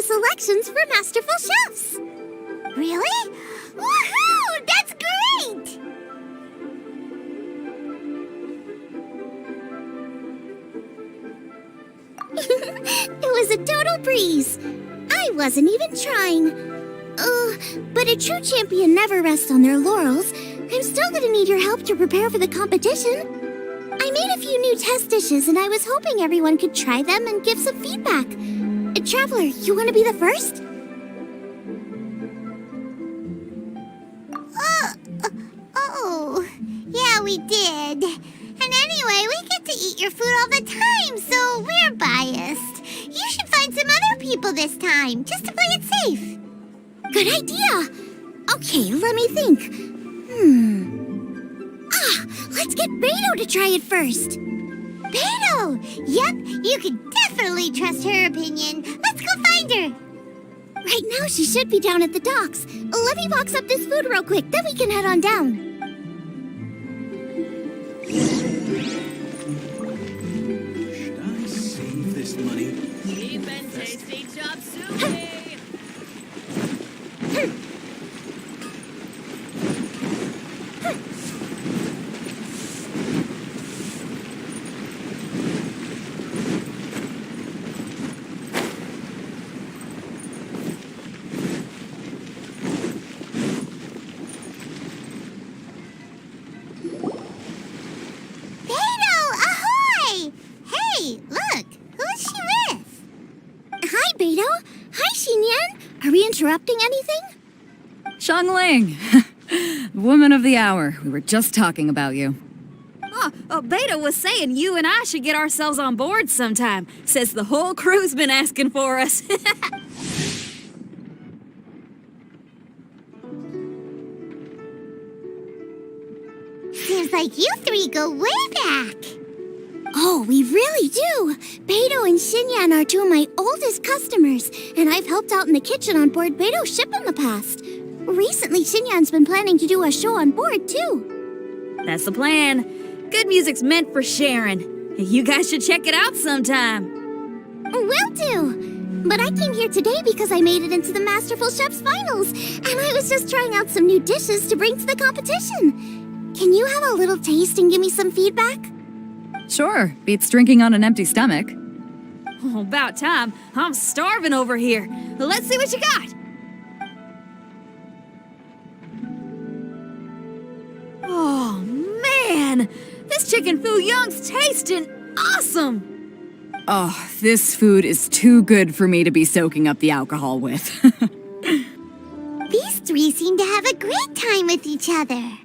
Selections for Masterful Chefs! Really? Woohoo! That's great! It was a total breeze. I wasn't even trying. But a true champion never rests on their laurels. I'm still gonna need your help to prepare for the competition. I made a few new test dishes and I was hoping everyone could try them and give some feedback. Traveler, you want to be the first? Oh, yeah, we did. And anyway, we get to eat your food all the time, so we're biased. You should find some other people this time, just to play it safe. Good idea. Okay, let me think. Let's get Beto to try it first. Beto! Yep, you can definitely trust her opinion. Let's go find her. Right now, she should be down at the docks. Let me box up this food real quick, then we can head on down. Should I save this money? Deep and tasty chop suey! Are we interrupting anything? Xiangling! Woman of the hour. We were just talking about you. Beto was saying you and I should get ourselves on board sometime. Says the whole crew's been asking for us. Seems like you three go way back. Oh, we really do! Beto and Xinyan are two of my oldest customers, and I've helped out in the kitchen on board Beto's ship in the past. Recently, Xinyan's been planning to do a show on board, too. That's the plan. Good music's meant for sharing. You guys should check it out sometime. Will do! But I came here today because I made it into the Masterful Chef's finals, and I was just trying out some new dishes to bring to the competition. Can you have a little taste and give me some feedback? Sure, beats drinking on an empty stomach. Oh, about time. I'm starving over here. Let's see what you got. Oh, man! This chicken fuyong's tasting awesome! Oh, this food is too good for me to be soaking up the alcohol with. These three seem to have a great time with each other.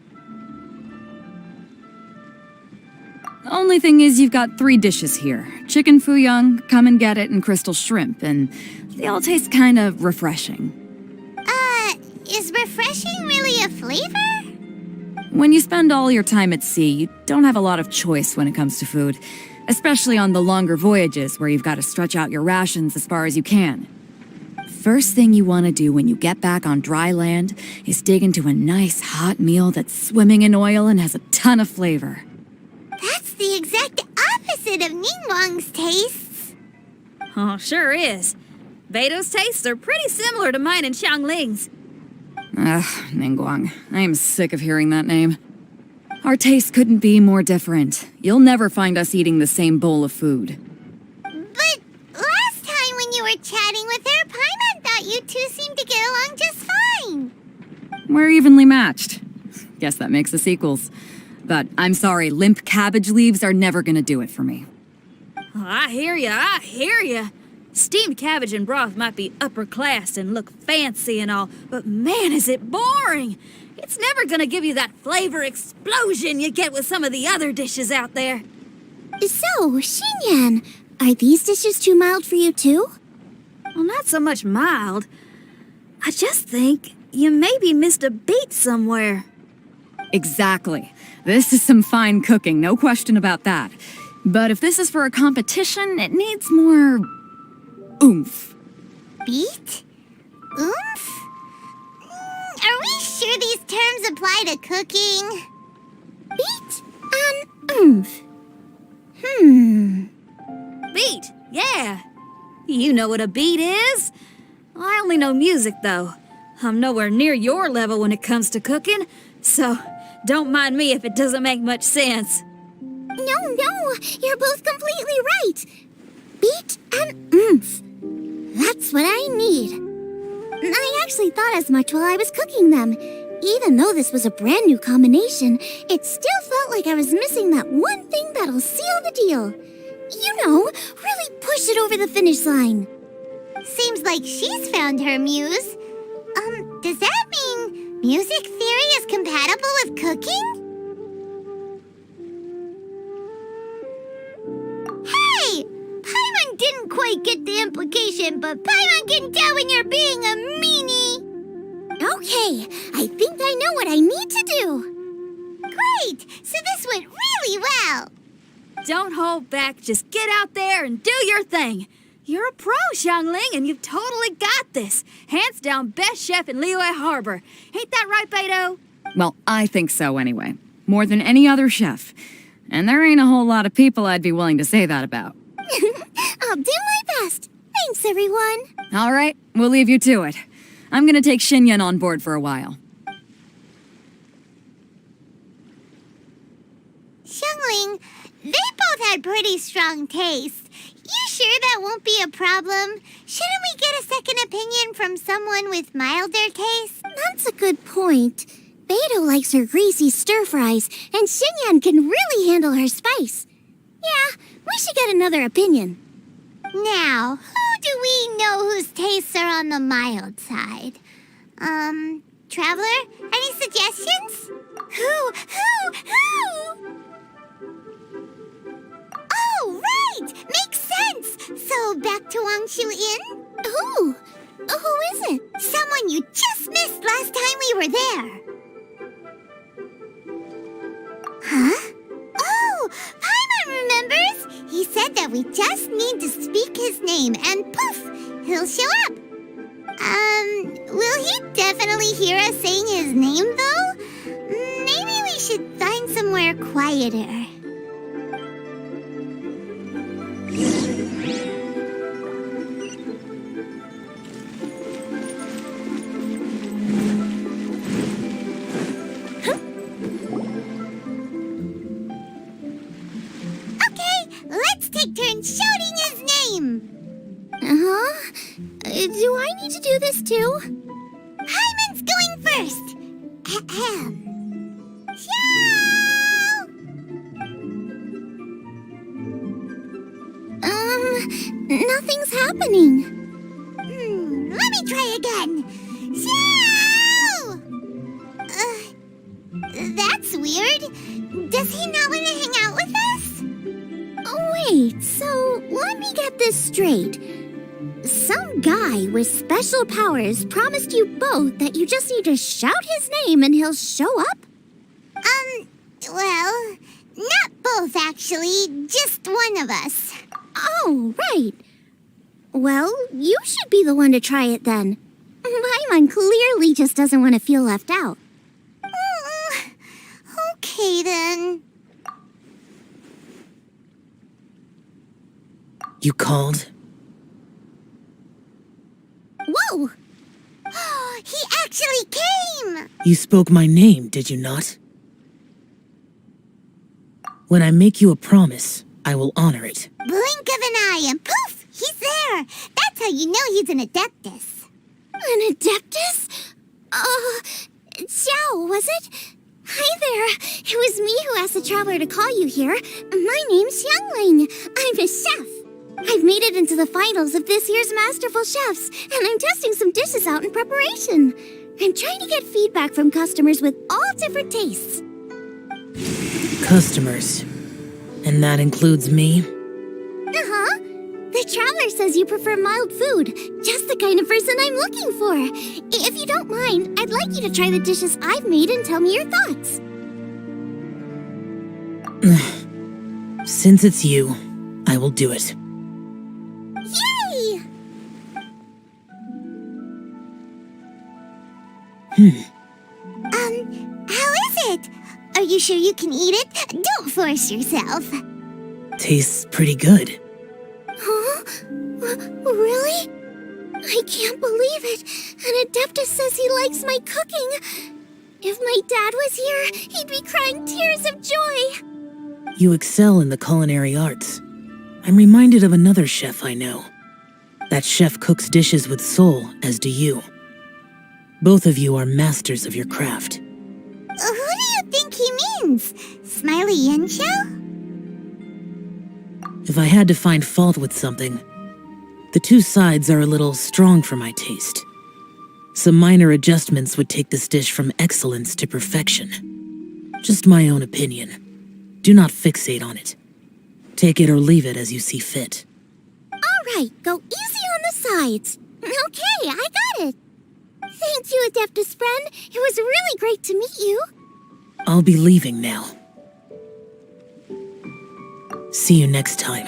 Only thing is you've got 3 dishes here. Chicken fuyong, come and get it, and crystal shrimp, and they all taste kind of refreshing. Is refreshing really a flavor? When you spend all your time at sea, you don't have a lot of choice when it comes to food, especially on the longer voyages where you've got to stretch out your rations as far as you can. First thing you want to do when you get back on dry land is dig into a nice hot meal that's swimming in oil and has a ton of flavor. That's the exact opposite of Ningguang's tastes. Oh, sure is. Beto's tastes are pretty similar to mine and Xiangling's. Ugh, Ningguang. I am sick of hearing that name. Our tastes couldn't be more different. You'll never find us eating the same bowl of food. But last time when you were chatting with her, Paimon thought you two seemed to get along just fine. We're evenly matched. Guess that makes us equals. But I'm sorry, limp cabbage leaves are never gonna do it for me. Oh, I hear ya. Steamed cabbage and broth might be upper class and look fancy and all, but man, is it boring! It's never gonna give you that flavor explosion you get with some of the other dishes out there. So, Xinyan, are these dishes too mild for you too? Well, not so much mild. I just think you maybe missed a beat somewhere. Exactly. This is some fine cooking, no question about that. But if this is for a competition, it needs more oomph. Beat? Oomph? Are we sure these terms apply to cooking? Beat and oomph. Beat, yeah. You know what a beat is. I only know music, though. I'm nowhere near your level when it comes to cooking, so don't mind me if it doesn't make much sense. No, you're both completely right. Beat and oomph. That's what I need. I actually thought as much while I was cooking them. Even though this was a brand new combination, it still felt like I was missing that one thing that'll seal the deal. You know, really push it over the finish line. Seems like she's found her muse. Does that mean music theory is compatible with cooking? Hey! Paimon didn't quite get the implication, but Paimon can tell when you're being a meanie. Okay, I think I know what I need to do. Great! So this went really well. Don't hold back, just get out there and do your thing. You're a pro, Xiangling, and you've totally got this. Hands down, best chef in Liyue Harbor. Ain't that right, Beto? Well, I think so anyway. More than any other chef. And there ain't a whole lot of people I'd be willing to say that about. I'll do my best. Thanks, everyone. All right, we'll leave you to it. I'm gonna take Xinyan on board for a while. Xiangling, they both had pretty strong taste. You sure that won't be a problem? Shouldn't we get a second opinion from someone with milder taste? That's a good point. Beto likes her greasy stir-fries, and Xinyan can really handle her spice. Yeah, we should get another opinion. Now, who do we know whose tastes are on the mild side? Traveler? Any suggestions? Who? Oh, right! Makes sense! So, back to Wangshu Inn? Who? Who is it? Someone you just missed last time we were there. Huh? Oh! Paimon remembers! He said that we just need to speak his name and poof! He'll show up! Will he definitely hear us saying his name, though? Maybe we should find somewhere quieter. Okay, let's take turns shouting his name. Uh-huh. Do I need to do this too? Hyman's going first. Ahem. Shout! Nothing's happening. Let me try again. Shout! That's weird. Does he not want to hang out with us? Oh, wait, so let me get this straight. Some guy with special powers promised you both that you just need to shout his name and he'll show up? Well, not both actually, just one of us. Oh, right. Well, you should be the one to try it then. Paimon clearly just doesn't want to feel left out. Okay then. You called? Whoa! He actually came! You spoke my name, did you not? When I make you a promise, I will honor it. Blink of an eye and poof! He's there! That's how you know he's an Adeptus. An Adeptus? Xiao, was it? Hi there. It was me who asked the traveler to call you here. My name's Xiangling. I'm a chef. I've made it into the finals of this year's Masterful Chefs, and I'm testing some dishes out in preparation. I'm trying to get feedback from customers with all different tastes. Customers. And that includes me? Uh-huh. The traveler says you prefer mild food, just the kind of person I'm looking for. If you don't mind, I'd like you to try the dishes I've made and tell me your thoughts. Since it's you, I will do it. Yay! How is it? Are you sure you can eat it? Don't force yourself. Tastes pretty good. Huh? Really? I can't believe it. And Adeptus says he likes my cooking. If my dad was here, he'd be crying tears of joy. You excel in the culinary arts. I'm reminded of another chef I know. That chef cooks dishes with soul, as do you. Both of you are masters of your craft. Who do you think he means? Smiley Yensho? If I had to find fault with something, the two sides are a little strong for my taste. Some minor adjustments would take this dish from excellence to perfection. Just my own opinion. Do not fixate on it. Take it or leave it as you see fit. All right, go easy on the sides. Okay, I got it. Thank you, Adeptus friend. It was really great to meet you. I'll be leaving now. See you next time.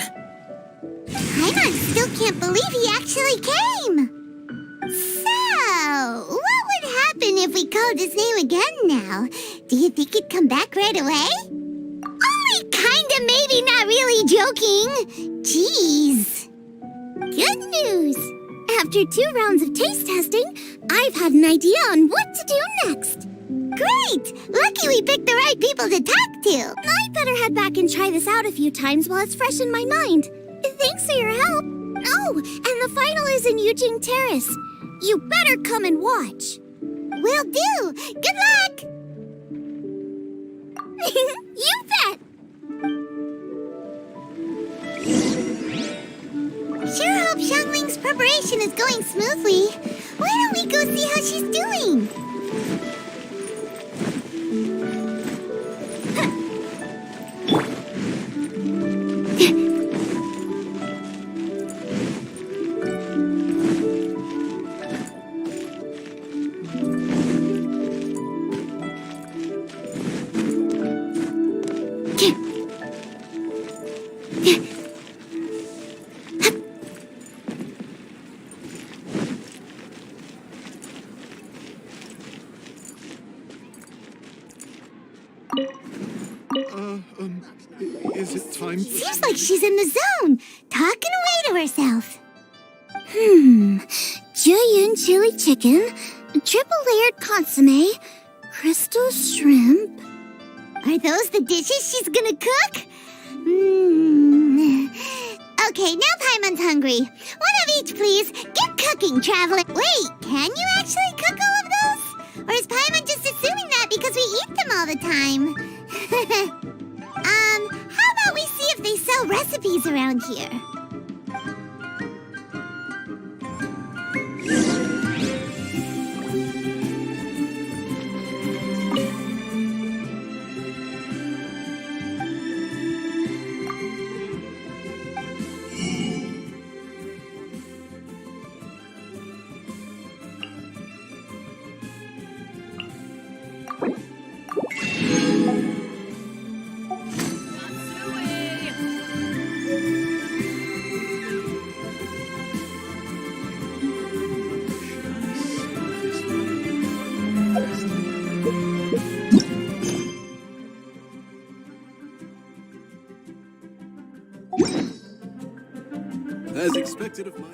Paimon still can't believe he actually came. So, what would happen if we called his name again now? Do you think he'd come back right away? Only kinda, maybe, not really joking. Jeez. Good news. After 2 rounds of taste testing, I've had an idea on what to do next. Great! Lucky we picked the right people to talk to. I'd better head back and try this out a few times while it's fresh in my mind. Thanks for your help. Oh, and the final is in Yujing Terrace. You better come and watch. Will do. Good luck. You bet. Sure hope Xiangling's preparation is going smoothly. Why don't we go see how she's doing? Is it time? Seems like she's in the zone, talking away to herself. Juyun chili chicken, triple layered consomme, crystal shrimp. Are those the dishes she's gonna cook? Okay, now Paimon's hungry. One of each, please. Get cooking, traveler. Wait, can you actually cook all of those? Or is Paimon just assuming that because we eat them all the time? How about we see if they sell recipes around here? As expected of my...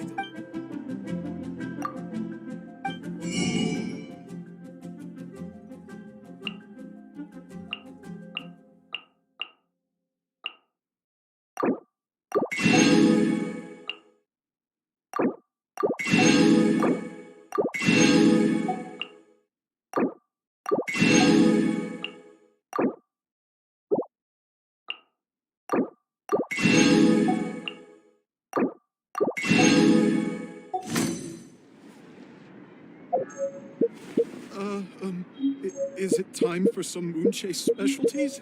Is it time for some MOONCHASE specialties?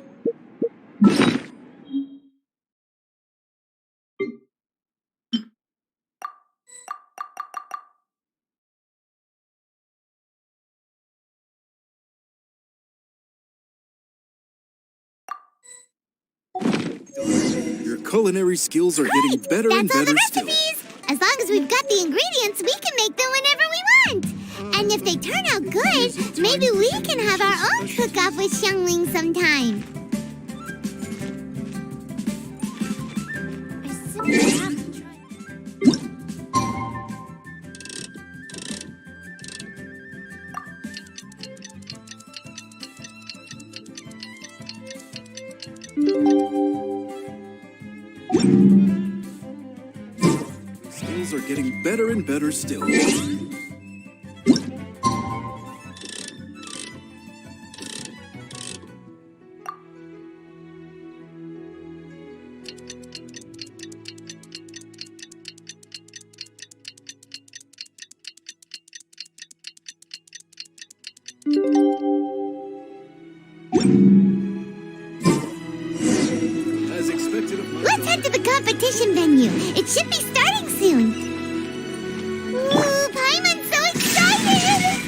Your culinary skills are getting better and That's all better the still. recipes! As long as we've got the ingredients, we can make them whenever we want! And if they turn out good, maybe we can have our own cook-off with Xiangling sometime. I simply have to try. Skills are getting better and better still. As expected of my Let's head to the competition venue. It should be starting soon. Ooh, Paimon's so excited!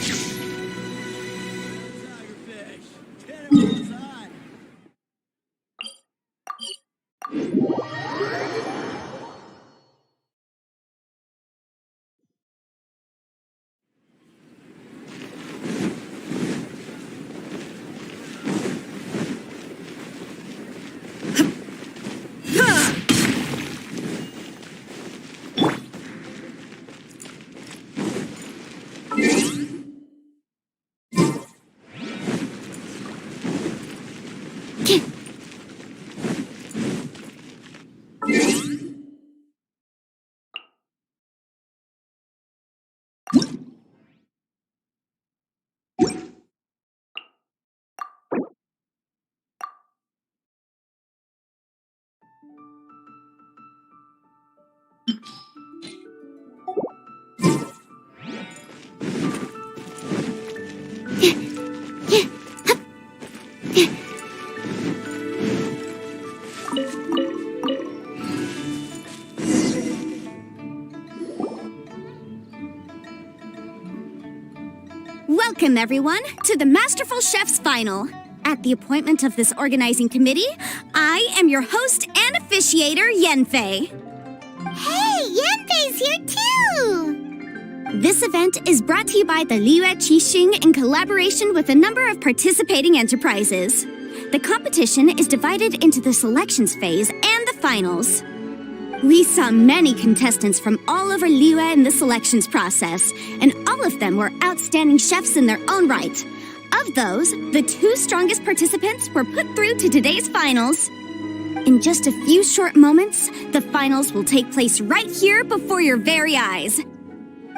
Welcome, everyone, to the Masterful Chef's Final. At the appointment of this organizing committee, I am your host and officiator, Yanfei. Hey, Yanfei's here too! This event is brought to you by the Liyue Qixing in collaboration with a number of participating enterprises. The competition is divided into the selections phase and the finals. We saw many contestants from all over Liyue in the selections process, and all of them were outstanding chefs in their own right. Of those, the 2 strongest participants were put through to today's finals. In just a few short moments, the finals will take place right here before your very eyes.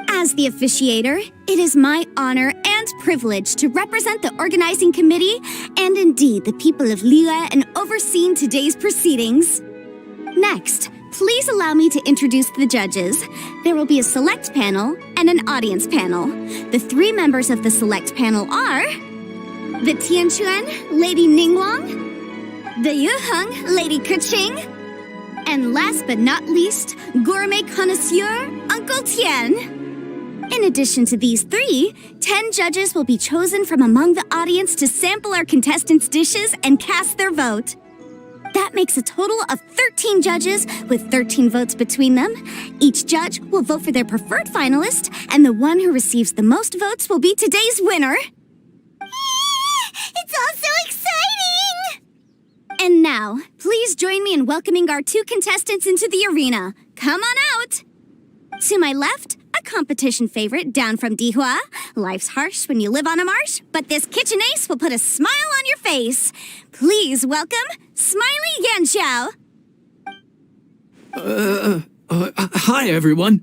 As the officiator, it is my honor and privilege to represent the organizing committee and indeed the people of Liyue in overseeing today's proceedings. Next, please allow me to introduce the judges. There will be a select panel and an audience panel. The 3 members of the select panel are the Tianquan, Lady Ningguang, the Yuheng, Lady Keqing, and last but not least, gourmet connoisseur, Uncle Tian. In addition to these 3, 10 judges will be chosen from among the audience to sample our contestants' dishes and cast their vote. That makes a total of 13 judges with 13 votes between them. Each judge will vote for their preferred finalist, and the one who receives the most votes will be today's winner. It's all so exciting! And now, please join me in welcoming our 2 contestants into the arena. Come on out! To my left, a competition favorite down from Dihua. Life's harsh when you live on a marsh, but this kitchen ace will put a smile on your face. Please welcome Smiley Yanxiao. Hi, everyone.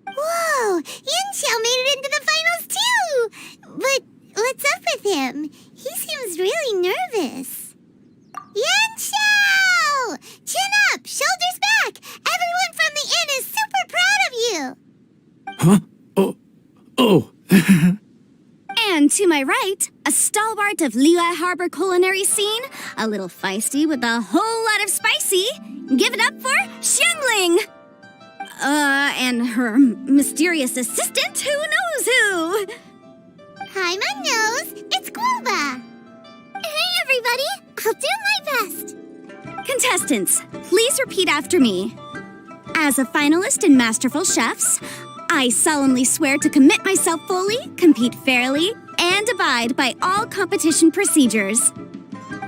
Whoa, Yanxiao made it into the finals too! But what's up with him? He seems really nervous. Yanxiao! Chin up, shoulders back! Everyone from the inn is super proud of you! Huh? Oh. And to my right, a stalwart of Liyue Harbor culinary scene, a little feisty with a whole lot of spicy. Give it up for Xiangling! And her mysterious assistant, who knows who? Paimon knows, it's Guoba! Hey everybody, I'll do my best! Contestants, please repeat after me. As a finalist in Masterful Chefs, I solemnly swear to commit myself fully, compete fairly, and abide by all competition procedures.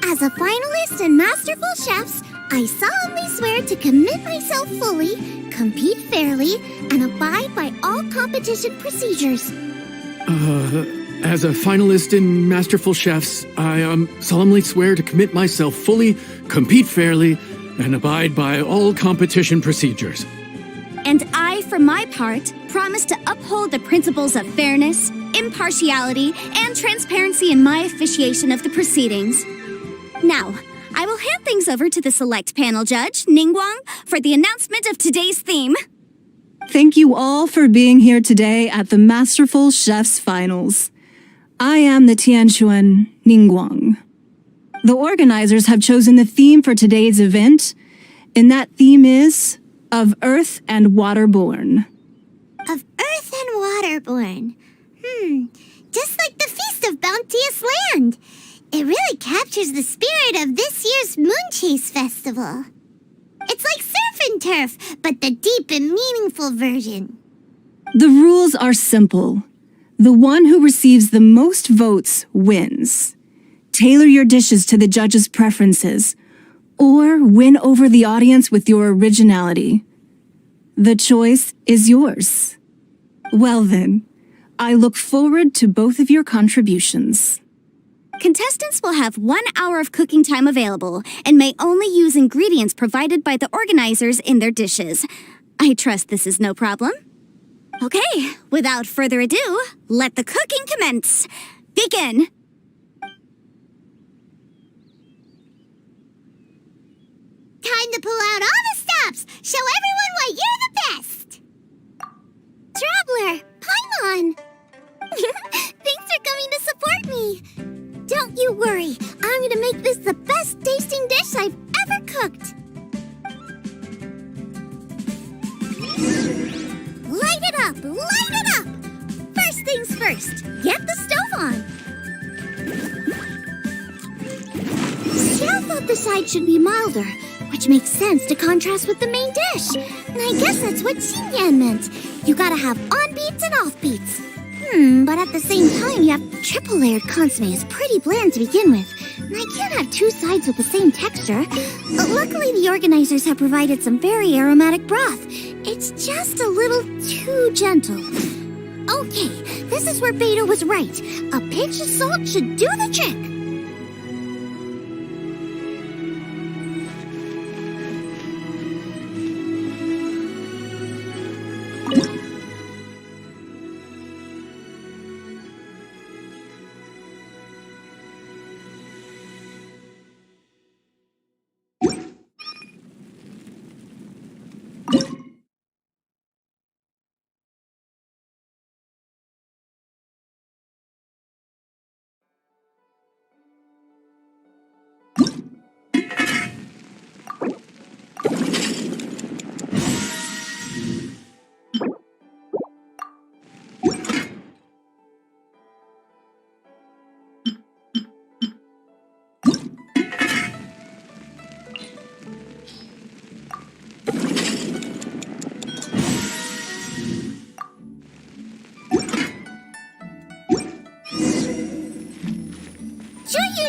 As a finalist in Masterful Chefs, I solemnly swear to commit myself fully, compete fairly, and abide by all competition procedures. As a finalist in Masterful Chefs, I solemnly swear to commit myself fully, compete fairly, and abide by all competition procedures. And I, for my part, promise to uphold the principles of fairness, impartiality, and transparency in my officiation of the proceedings. Now, I will hand things over to the select panel judge, Ningguang, for the announcement of today's theme. Thank you all for being here today at the Masterful Chefs Finals. I am the Tianquan Ningguang. The organizers have chosen the theme for today's event, and that theme is Of Earth and Waterborn. Of Earth and Waterborn. Just like the Feast of Bounteous Land. It really captures the spirit of this year's MOONCHASE festival. It's like surf and turf, but the deep and meaningful version. The rules are simple. The one who receives the most votes wins. Tailor your dishes to the judges' preferences, or win over the audience with your originality. The choice is yours. Well then, I look forward to both of your contributions. Contestants will have 1 hour of cooking time available and may only use ingredients provided by the organizers in their dishes. I trust this is no problem. Okay, without further ado, let the cooking commence. Begin! Time to pull out all the stops! Show everyone why you're the best! Traveler, Paimon! Thanks for coming to support me! Don't you worry, I'm gonna make this the best tasting dish I've ever cooked! Light it up! Light it up! First things first, get the stove on! Xiao thought the side should be milder, which makes sense to contrast with the main dish. And I guess that's what Xinyan meant. You gotta have on-beats and off-beats. But at the same time, you have triple-layered consomme is pretty bland to begin with. And I can't have two sides with the same texture. Luckily, the organizers have provided some very aromatic broth. It's just a little too gentle. Okay, this is where Beta was right. A pinch of salt should do the trick.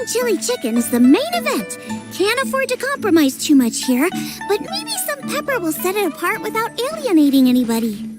Chili chicken is the main event. Can't afford to compromise too much here, but maybe some pepper will set it apart without alienating anybody.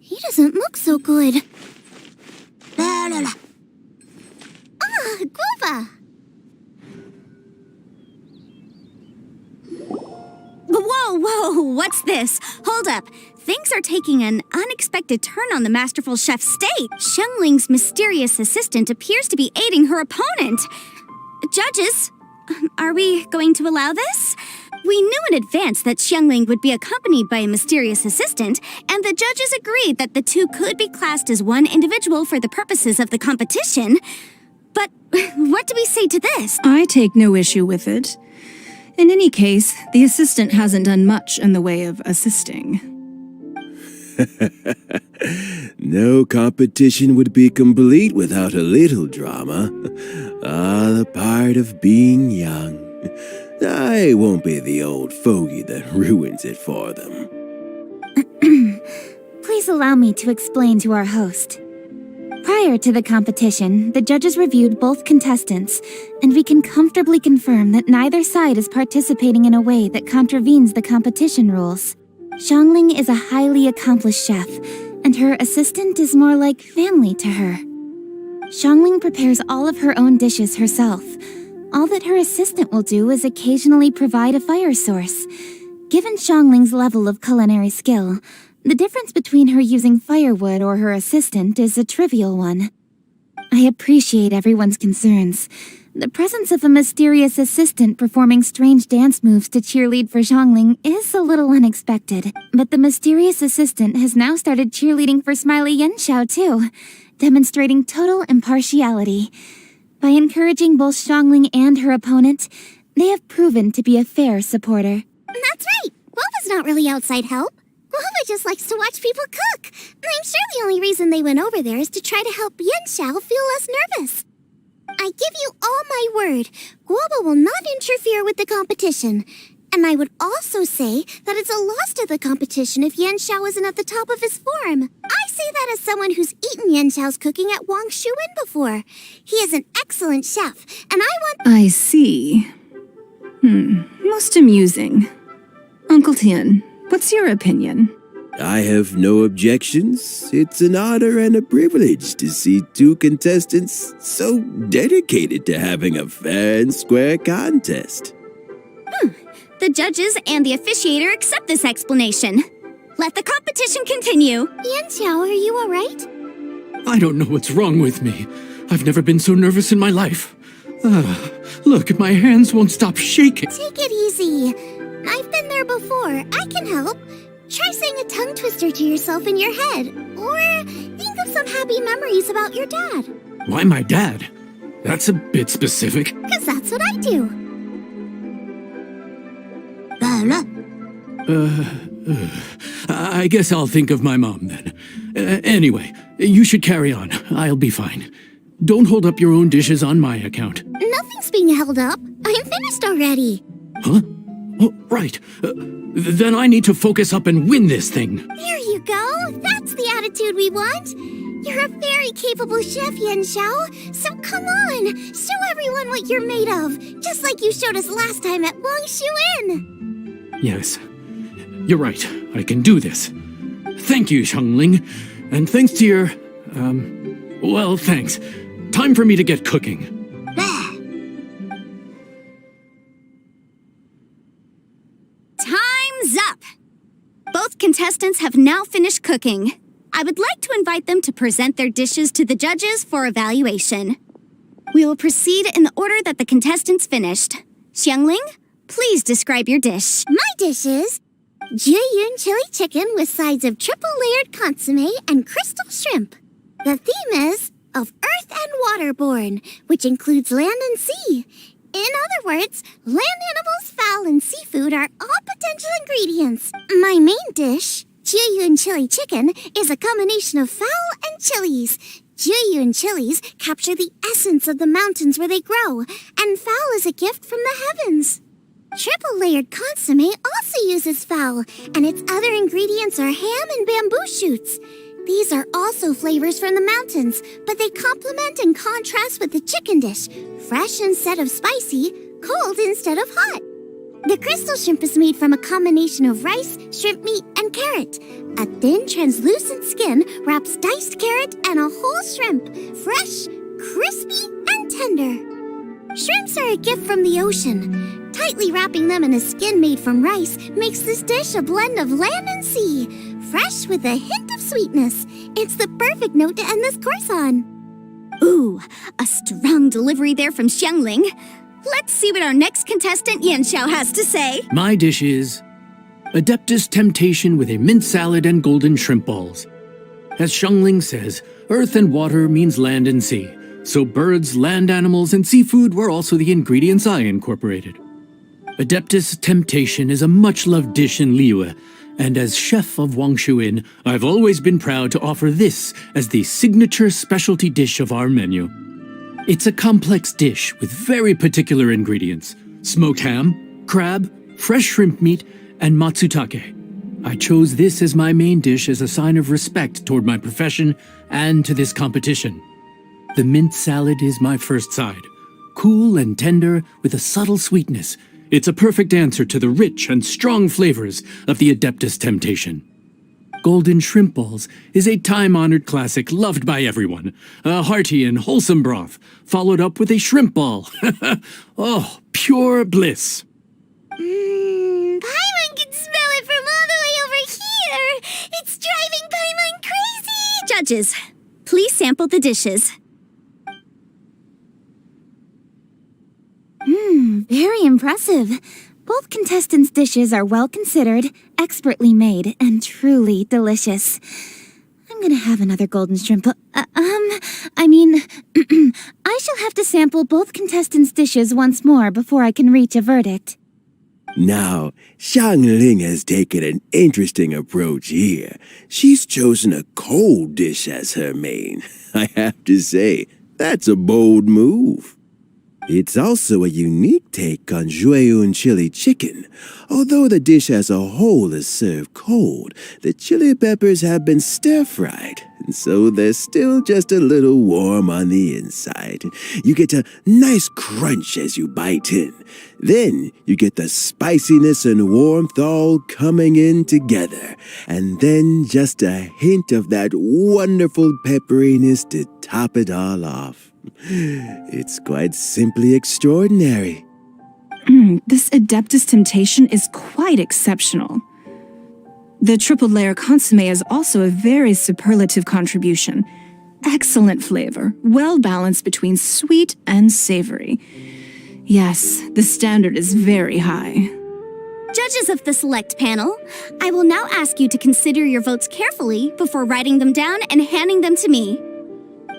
He doesn't look so good. Guava! Whoa, what's this? Hold up. Things are taking an unexpected turn on the Masterful Chef's state. Shengling's mysterious assistant appears to be aiding her opponent. Judges, are we going to allow this? We knew in advance that Xiangling would be accompanied by a mysterious assistant, and the judges agreed that the two could be classed as one individual for the purposes of the competition. But what do we say to this? I take no issue with it. In any case, the assistant hasn't done much in the way of assisting. No competition would be complete without a little drama. All a part of being young. I won't be the old fogey that ruins it for them. Please allow me to explain to our host. Prior to the competition, the judges reviewed both contestants, and we can comfortably confirm that neither side is participating in a way that contravenes the competition rules. Xiangling is a highly accomplished chef, and her assistant is more like family to her. Xiangling prepares all of her own dishes herself. All that her assistant will do is occasionally provide a fire source. Given Xiangling's level of culinary skill, the difference between her using firewood or her assistant is a trivial one. I appreciate everyone's concerns. The presence of a mysterious assistant performing strange dance moves to cheerlead for Xiangling is a little unexpected, but the mysterious assistant has now started cheerleading for Smiley Yanxiao too, demonstrating total impartiality. By encouraging both Xiangling and her opponent, they have proven to be a fair supporter. That's right. Guoba's not really outside help. Guoba just likes to watch people cook. I'm sure the only reason they went over there is to try to help Yanxiao feel less nervous. I give you all my word, Guoba will not interfere with the competition. And I would also say that it's a loss to the competition if Yanxiao isn't at the top of his form. I say that as someone who's eaten Yanxiao's cooking at Wang Shuwen before. He is an excellent chef, and I want— I see. Most amusing. Uncle Tian, what's your opinion? I have no objections. It's an honor and a privilege to see two contestants so dedicated to having a fair and square contest. The judges and the officiator accept this explanation. Let the competition continue. Yanxiao, are you alright? I don't know what's wrong with me. I've never been so nervous in my life. Look, my hands won't stop shaking. Take it easy. I've been there before. I can help. Try saying a tongue twister to yourself in your head. Or think of some happy memories about your dad. Why my dad? That's a bit specific. Because that's what I do. I guess I'll think of my mom then. Anyway, you should carry on. I'll be fine. Don't hold up your own dishes on my account. Nothing's being held up. I'm finished already. Huh? Oh, right. Then I need to focus up and win this thing. There you go. That's the attitude we want. You're a very capable chef, Yanxiao. So come on, show everyone what you're made of. Just like you showed us last time at Wang Shuwen. Yes. You're right. I can do this. Thank you, Xiangling. And thanks to your... well, thanks. Time for me to get cooking. Time's up! Both contestants have now finished cooking. I would like to invite them to present their dishes to the judges for evaluation. We will proceed in the order that the contestants finished. Xiangling, please describe your dish. My dish is Jiyun chili chicken with sides of triple-layered consomme and crystal shrimp. The theme is of earth and waterborne, which includes land and sea. In other words, land animals, fowl, and seafood are all potential ingredients. My main dish, Jiyun chili chicken, is a combination of fowl and chilies. Jiyun chilies capture the essence of the mountains where they grow, and fowl is a gift from the heavens. Triple-layered consomme also uses fowl, and its other ingredients are ham and bamboo shoots. These are also flavors from the mountains, but they complement and contrast with the chicken dish, fresh instead of spicy, cold instead of hot. The crystal shrimp is made from a combination of rice, shrimp meat, and carrot. A thin, translucent skin wraps diced carrot and a whole shrimp, fresh, crispy, and tender. Shrimps are a gift from the ocean. Tightly wrapping them in a skin made from rice makes this dish a blend of land and sea, fresh with a hint of sweetness. It's the perfect note to end this course on. Ooh, a strong delivery there from Xiangling. Let's see what our next contestant Yanxiao has to say. My dish is Adeptus Temptation with a mint salad and golden shrimp balls. As Xiangling says, earth and water means land and sea. So birds, land animals, and seafood were also the ingredients I incorporated. Adeptus Temptation is a much-loved dish in Liyue, and as chef of Wangshu Inn, I've always been proud to offer this as the signature specialty dish of our menu. It's a complex dish with very particular ingredients: smoked ham, crab, fresh shrimp meat, and matsutake. I chose this as my main dish as a sign of respect toward my profession and to this competition. The mint salad is my first side. Cool and tender with a subtle sweetness, it's a perfect answer to the rich and strong flavors of the Adeptus Temptation. Golden shrimp balls is a time-honored classic loved by everyone. A hearty and wholesome broth, followed up with a shrimp ball. Oh, pure bliss. Paimon can smell it from all the way over here. It's driving Paimon crazy. Judges, please sample the dishes. Very impressive. Both contestants' dishes are well considered, expertly made, and truly delicious. I'm gonna have another golden shrimp. I shall have to sample both contestants' dishes once more before I can reach a verdict. Now, Xiangling has taken an interesting approach here. She's chosen a cold dish as her main. I have to say, that's a bold move. It's also a unique take on Jueyun chili chicken. Although the dish as a whole is served cold, the chili peppers have been stir-fried, and so they're still just a little warm on the inside. You get a nice crunch as you bite in. Then you get the spiciness and warmth all coming in together, and then just a hint of that wonderful pepperiness to top it all off. It's quite simply extraordinary. This Adeptus Temptation is quite exceptional. The triple layer consomme is also a very superlative contribution. Excellent flavor, well balanced between sweet and savory. Yes, the standard is very high. Judges of the select panel, I will now ask you to consider your votes carefully before writing them down and handing them to me.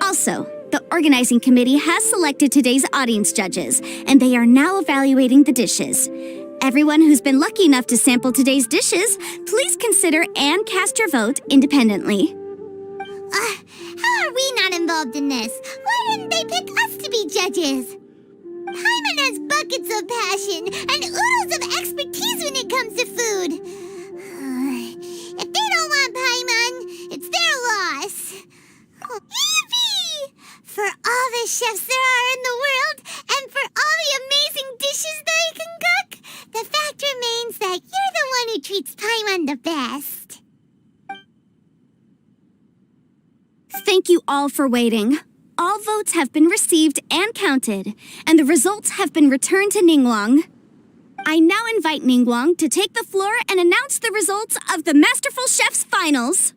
Also, the organizing committee has selected today's audience judges, and they are now evaluating the dishes. Everyone who's been lucky enough to sample today's dishes, please consider and cast your vote independently. How are we not involved in this? Why didn't they pick us to be judges? Paimon has buckets of passion and oodles of expertise when it comes to food. If they don't want Paimon, it's their loss. Yippee! For all the chefs there are in the world, and for all the amazing dishes they can cook, the fact remains that you're the one who treats Paimon the best. Thank you all for waiting. All votes have been received and counted, and the results have been returned to Ningguang. I now invite Ningguang to take the floor and announce the results of the Masterful Chef's Finals.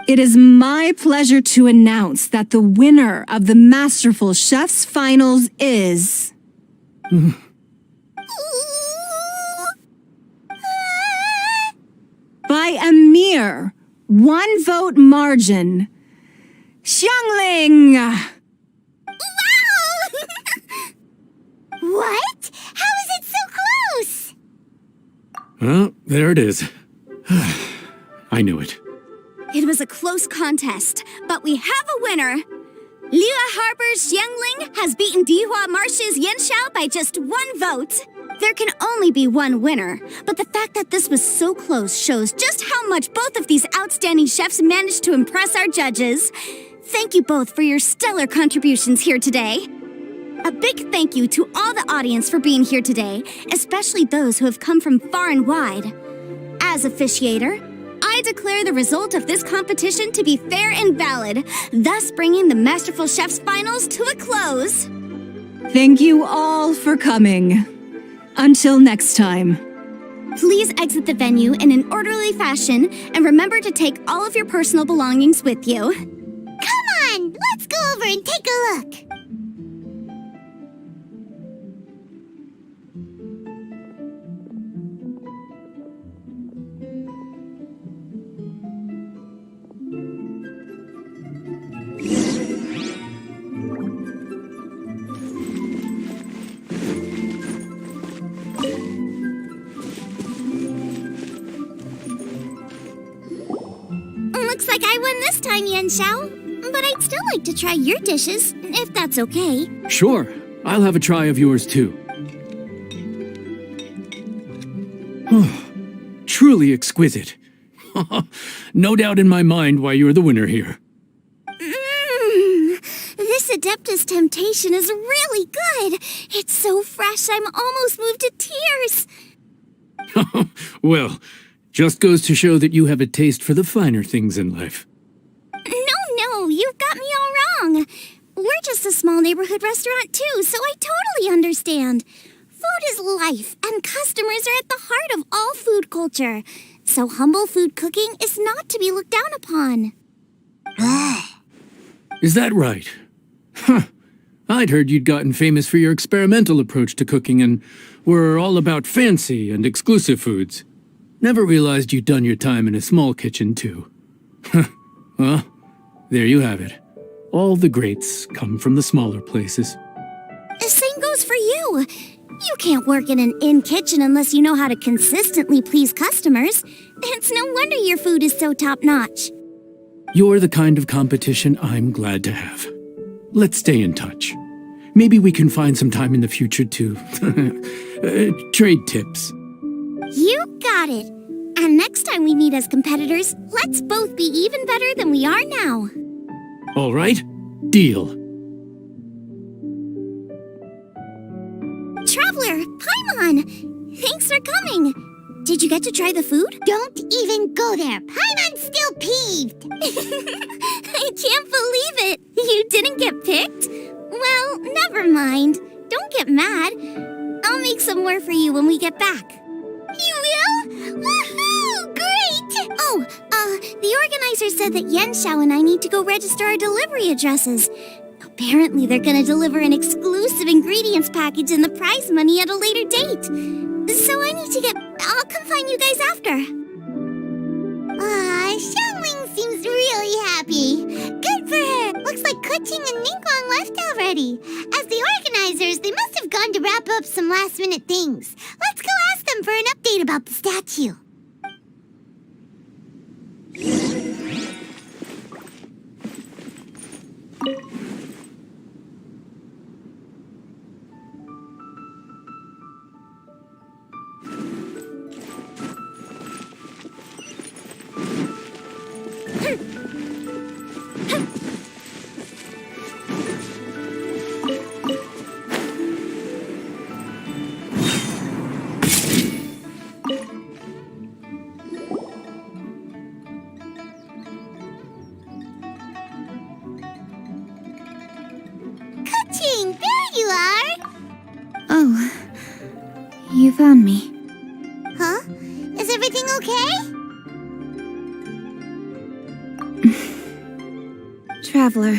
It is my pleasure to announce that the winner of the Masterful Chef's Finals is... by a mere 1 vote margin, Xiangling! Wow! What? How is it so close? Well, there it is. I knew it. It was a close contest, but we have a winner. Liyue Harbor's Xiangling has beaten Dihua Marsh's Yanxiao by just 1 vote. There can only be one winner, but the fact that this was so close shows just how much both of these outstanding chefs managed to impress our judges. Thank you both for your stellar contributions here today. A big thank you to all the audience for being here today, especially those who have come from far and wide. As officiator, I declare the result of this competition to be fair and valid, thus bringing the Masterful Chef's Finals to a close. Thank you all for coming. Until next time. Please exit the venue in an orderly fashion and remember to take all of your personal belongings with you. Come on, let's go over and take a look. like I won this time, Yan Xiao. But I'd still like to try your dishes, if that's okay. Sure, I'll have a try of yours too. Truly exquisite. No doubt in my mind why you're the winner here. This Adeptus Temptation is really good. It's so fresh, I'm almost moved to tears. Well, just goes to show that you have a taste for the finer things in life. No, you've got me all wrong. We're just a small neighborhood restaurant too, so I totally understand. Food is life, and customers are at the heart of all food culture. So humble food cooking is not to be looked down upon. Is that right? Huh. I'd heard you'd gotten famous for your experimental approach to cooking and were all about fancy and exclusive foods. Never realized you'd done your time in a small kitchen, too. Well, there you have it. All the greats come from the smaller places. The same goes for you. You can't work in an inn kitchen unless you know how to consistently please customers. It's no wonder your food is so top-notch. You're the kind of competition I'm glad to have. Let's stay in touch. Maybe we can find some time in the future to trade tips. You got it. And next time we meet as competitors, let's both be even better than we are now. All right, deal. Traveler, Paimon! Thanks for coming. Did you get to try the food? Don't even go there. Paimon's still peeved. I can't believe it. You didn't get picked? Well, never mind. Don't get mad. I'll make some more for you when we get back. You will? Woohoo! Great! Oh, the organizer said that Yan Xiao and I need to go register our delivery addresses. Apparently they're gonna deliver an exclusive ingredients package and the prize money at a later date. So I need to get... I'll come find you guys after. Xiangling seems really happy. Good for her. Looks like Kuching and Ningguang left already. As the organizers, they must have gone to wrap up some last-minute things. Let's go ask them for an update about the statue. Kuching, there you are! Oh, you found me. Huh? Is everything okay? Traveler,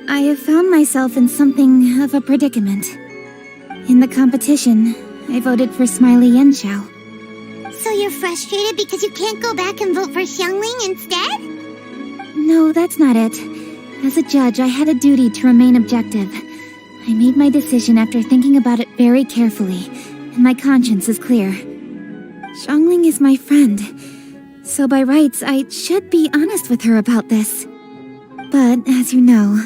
I have found myself in something of a predicament. In the competition, I voted for Smiley Yanxiao. So you're frustrated because you can't go back and vote for Xiangling instead? No, that's not it. As a judge, I had a duty to remain objective. I made my decision after thinking about it very carefully, and my conscience is clear. Xiangling is my friend, so by rights, I should be honest with her about this. But, as you know,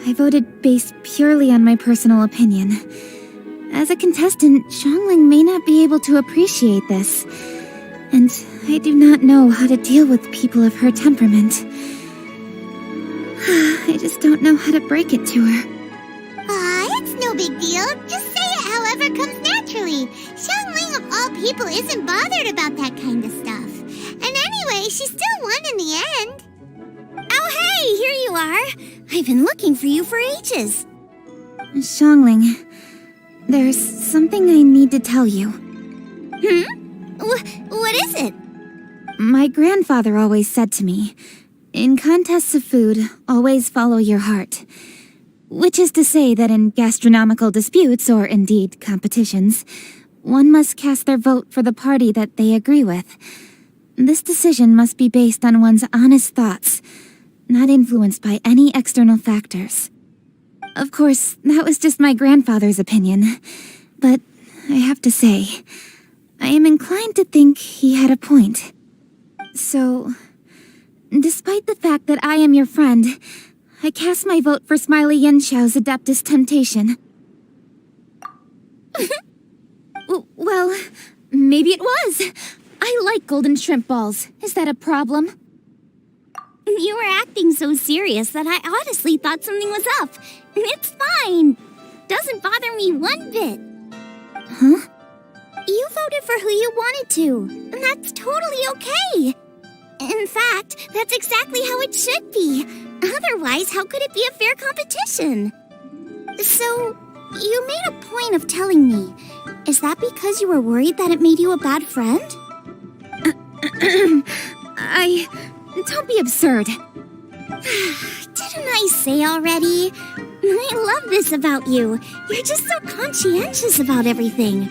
I voted based purely on my personal opinion. As a contestant, Xiangling may not be able to appreciate this, and I do not know how to deal with people of her temperament. I just don't know how to break it to her. It's no big deal. Just say it however comes naturally. Xiangling of all people isn't bothered about that kind of stuff. And anyway, she still won in the end. Oh, hey, here you are. I've been looking for you for ages. Xiangling, there's something I need to tell you. What is it? My grandfather always said to me, in contests of food, always follow your heart. Which is to say that in gastronomical disputes, or indeed competitions, one must cast their vote for the party that they agree with. This decision must be based on one's honest thoughts, not influenced by any external factors. Of course, that was just my grandfather's opinion, but I have to say, I am inclined to think he had a point. So, Despite the fact that I am your friend, I cast my vote for Smiley Yenchao's Adeptus Temptation. Well, maybe it was. I like golden shrimp balls. Is that a problem? You were acting so serious that I honestly thought something was up. It's fine. Doesn't bother me one bit. Huh? You voted for who you wanted to, and that's totally okay. In fact, that's exactly how it should be. Otherwise, how could it be a fair competition? So, you made a point of telling me. Is that because you were worried that it made you a bad friend? Don't be absurd. Didn't I say already? I love this about you. You're just so conscientious about everything.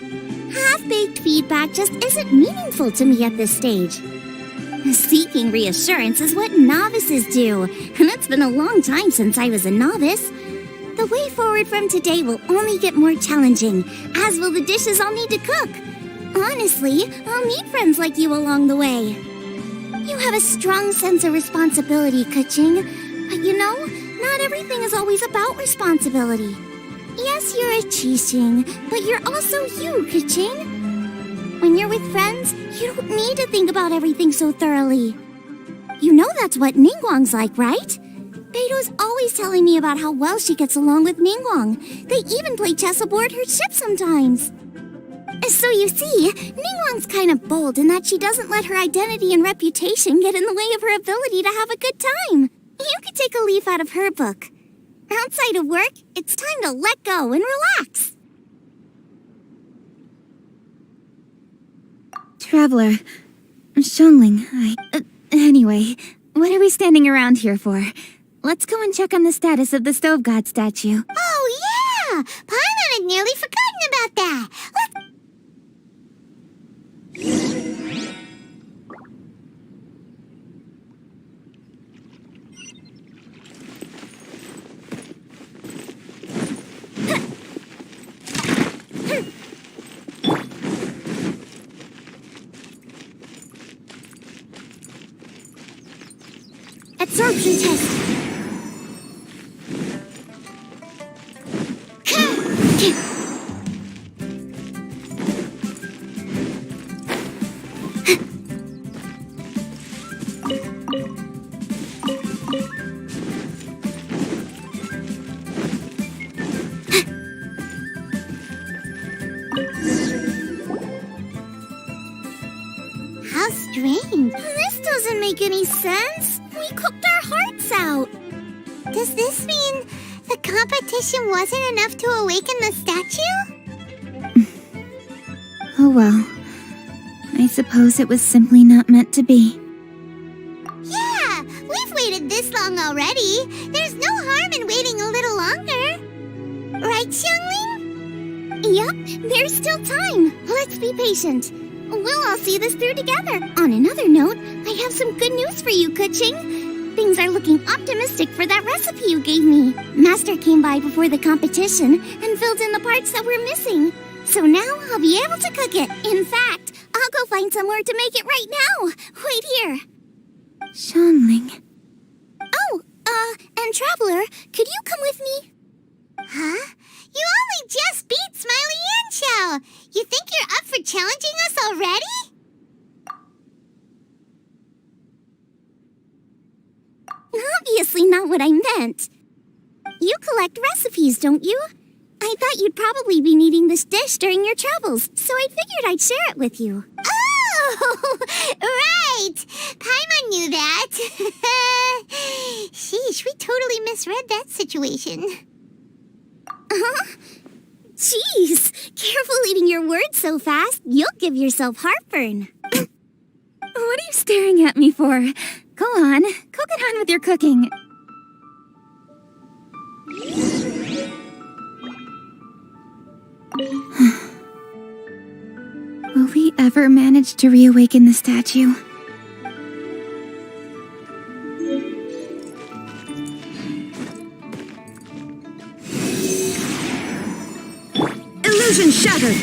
Half-baked feedback just isn't meaningful to me at this stage. Seeking reassurance is what novices do, and it's been a long time since I was a novice. The way forward from today will only get more challenging, as will the dishes I'll need to cook. Honestly, I'll need friends like you along the way. You have a strong sense of responsibility, Keqing. But you know, not everything is always about responsibility. Yes, you're a Qixing, but you're also you, Keqing. When you're with friends, you don't need to think about everything so thoroughly. You know that's what Ningguang's like, right? Beido's always telling me about how well she gets along with Ningguang. They even play chess aboard her ship sometimes. So you see, Ningguang's kind of bold in that she doesn't let her identity and reputation get in the way of her ability to have a good time. You could take a leaf out of her book. Outside of work, it's time to let go and relax. Traveler, Xiangling, anyway, what are we standing around here for? Let's go and check on the status of the Stove God statue. Oh, yeah! Paimon had nearly forgotten about that. Absorption test. How strange. This doesn't make any sense. We cooked our hearts out. Does this mean the competition wasn't enough to awaken the statue? Oh well. I suppose it was simply not meant to be. Yeah, we've waited this long already. There's no harm in waiting a little longer. Right, Xiangling? Yup, there's still time. Let's be patient. We'll all see this through together. On another note, I have some good news for you, Keqing. Things are looking optimistic for that recipe you gave me. Master came by before the competition and filled in the parts that were missing. So now I'll be able to cook it. In fact, I'll go find somewhere to make it right now. Wait here. Xiangling. Oh, and Traveler, could you come with me? Huh? You only just beat Smiley Yanchao. You think you're up for challenging us already? Obviously not what I meant. You collect recipes, don't you? I thought you'd probably be needing this dish during your travels, so I figured I'd share it with you. Oh, right! Paimon knew that. Sheesh, we totally misread that situation. Jeez, careful eating your words so fast. You'll give yourself heartburn. What are you staring at me for? Go on, go get on with your cooking. Will we ever manage to reawaken the statue? Illusion shattered!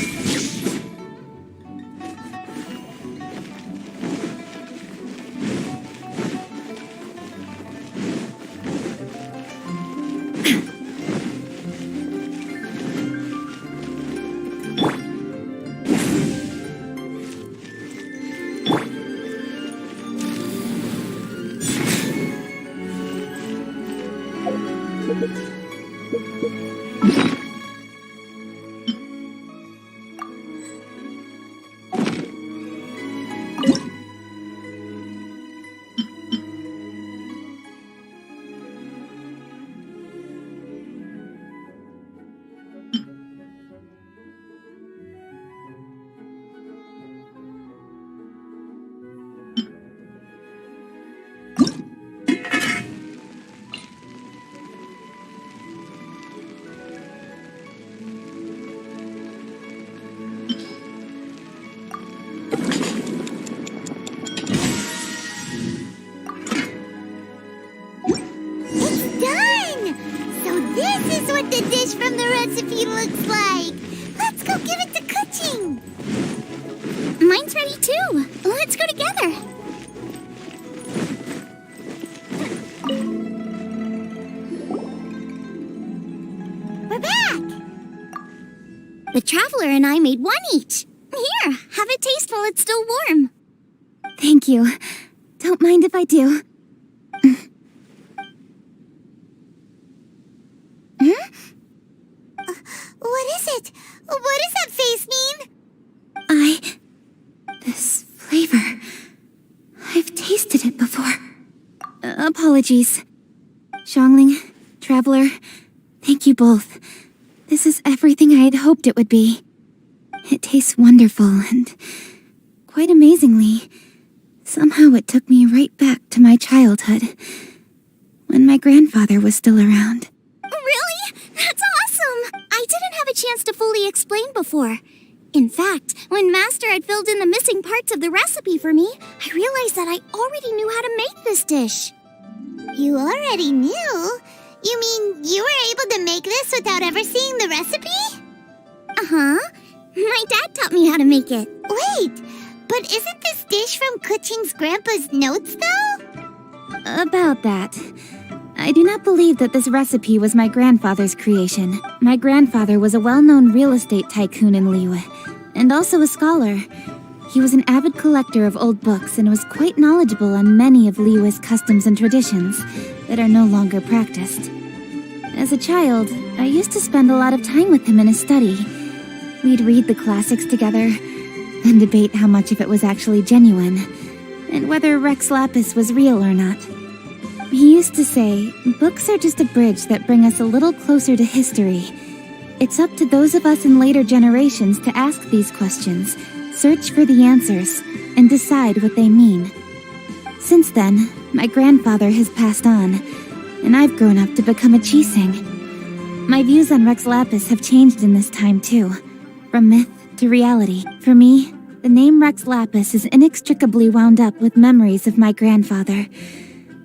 The Traveler and I made one each. Here, have a taste while it's still warm. Thank you. Don't mind if I do. What is it? What does that face mean? This flavor. I've tasted it before. Apologies. Xiangling, Traveler, thank you both. This is everything I had hoped it would be. It tastes wonderful and, quite amazingly, somehow it took me right back to my childhood, when my grandfather was still around. Really? That's awesome! I didn't have a chance to fully explain before. In fact, when Master had filled in the missing parts of the recipe for me, I realized that I already knew how to make this dish. You already knew? You mean you were able to make this without ever seeing the recipe? Uh-huh. My dad taught me how to make it. Wait, but isn't this dish from Kuching's grandpa's notes, though? About that. I do not believe that this recipe was my grandfather's creation. My grandfather was a well-known real estate tycoon in Liyue, and also a scholar. He was an avid collector of old books and was quite knowledgeable on many of Liyue's customs and traditions that are no longer practiced. As a child, I used to spend a lot of time with him in his study. We'd read the classics together, then debate how much of it was actually genuine, and whether Rex Lapis was real or not. He used to say, books are just a bridge that bring us a little closer to history. It's up to those of us in later generations to ask these questions, search for the answers, and decide what they mean. Since then, my grandfather has passed on, and I've grown up to become a Qixing. My views on Rex Lapis have changed in this time too, from myth to reality. For me, the name Rex Lapis is inextricably wound up with memories of my grandfather.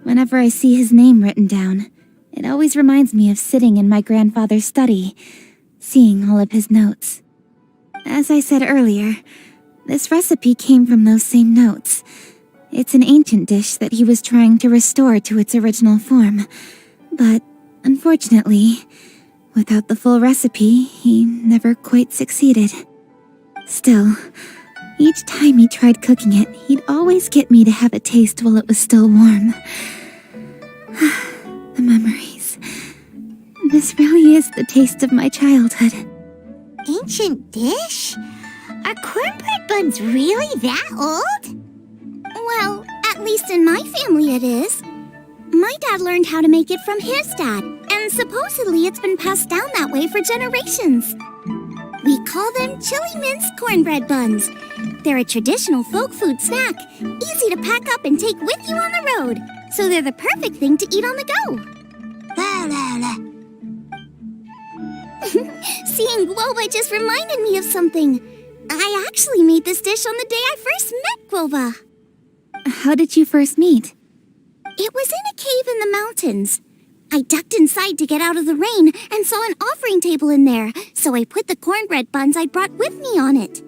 Whenever I see his name written down, it always reminds me of sitting in my grandfather's study, seeing all of his notes. As I said earlier, this recipe came from those same notes. It's an ancient dish that he was trying to restore to its original form. But, unfortunately, without the full recipe, he never quite succeeded. Still, each time he tried cooking it, he'd always get me to have a taste while it was still warm. The memories. This really is the taste of my childhood. Ancient dish? Are cornbread buns really that old? Well, at least in my family it is. My dad learned how to make it from his dad, and supposedly it's been passed down that way for generations. We call them chili minced cornbread buns. They're a traditional folk food snack, easy to pack up and take with you on the road, so they're the perfect thing to eat on the go. Seeing Guoba just reminded me of something. I actually made this dish on the day I first met Guoba. How did you first meet? It was in a cave in the mountains. I ducked inside to get out of the rain and saw an offering table in there, so I put the cornbread buns I'd brought with me on it.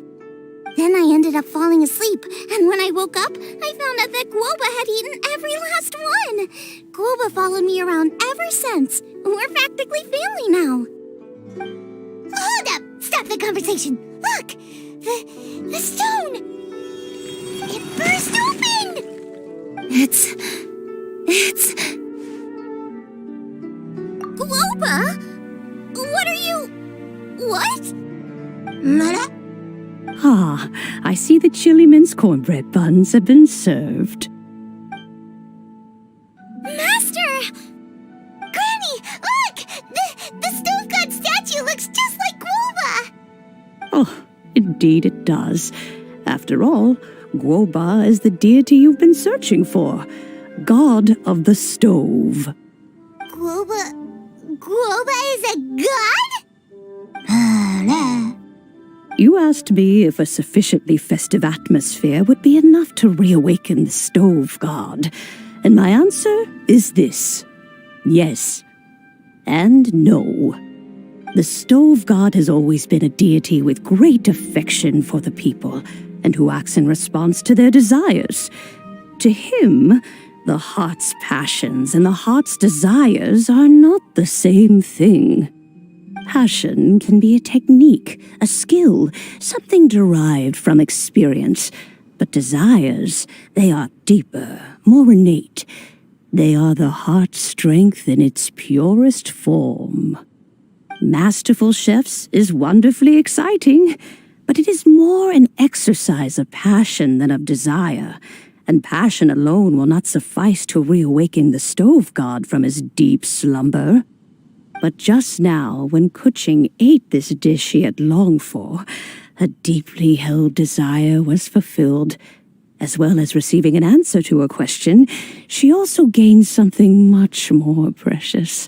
Then I ended up falling asleep, and when I woke up, I found out that Guoba had eaten every last one. Guoba followed me around ever since. We're practically family now. Hold up! Stop the conversation! Look! The stone! It burst open! It's... Guoba? What are you... What? Mara? Ah, I see the chili minced cornbread buns have been served. Master! Granny, look! The stove god statue looks just like Guoba! Oh, indeed it does. After all, Guoba is the deity you've been searching for, god of the stove. Guoba is a god? You asked me if a sufficiently festive atmosphere would be enough to reawaken the stove god, and my answer is this: yes and no. The stove god has always been a deity with great affection for the people, and who acts in response to their desires. To him, the heart's passions and the heart's desires are not the same thing. Passion can be a technique, a skill, something derived from experience. But desires, they are deeper, more innate. They are the heart's strength in its purest form. Masterful chefs is wonderfully exciting, but it is more an exercise of passion than of desire, and passion alone will not suffice to reawaken the stove god from his deep slumber. But just now, when Kuching ate this dish he had longed for, a deeply held desire was fulfilled. As well as receiving an answer to her question, she also gained something much more precious.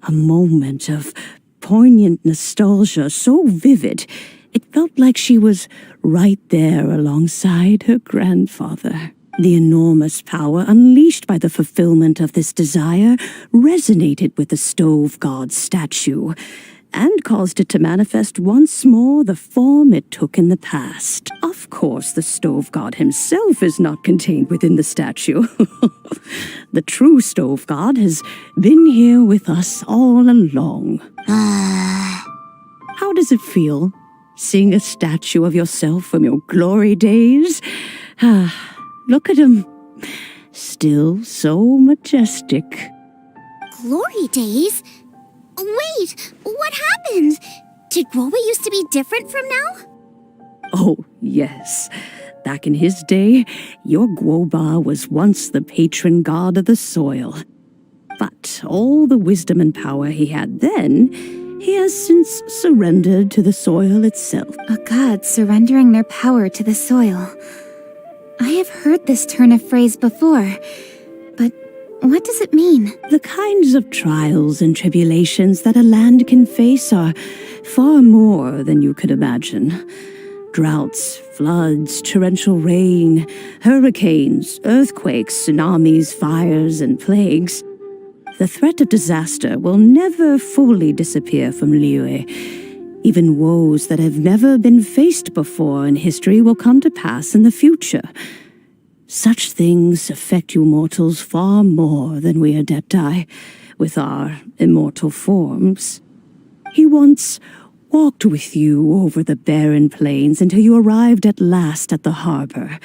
A moment of poignant nostalgia so vivid, it felt like she was right there alongside her grandfather. The enormous power unleashed by the fulfillment of this desire resonated with the stove god's statue, and caused it to manifest once more the form it took in the past. Of course, the stove god himself is not contained within the statue. The true stove god has been here with us all along. How does it feel, seeing a statue of yourself from your glory days? Look at him. Still so majestic. Glory days? Wait, what happened? Did Rowe used to be different from now? Oh, yes. Back in his day, your Guoba was once the patron god of the soil. But all the wisdom and power he had then, he has since surrendered to the soil itself. A god surrendering their power to the soil. I have heard this turn of phrase before, but what does it mean? The kinds of trials and tribulations that a land can face are far more than you could imagine. Droughts, floods, torrential rain, hurricanes, earthquakes, tsunamis, fires, and plagues. The threat of disaster will never fully disappear from Liyue. Even woes that have never been faced before in history will come to pass in the future. Such things affect you mortals far more than we Adepti, with our immortal forms. He once walked with you over the barren plains until you arrived at last at the harbor.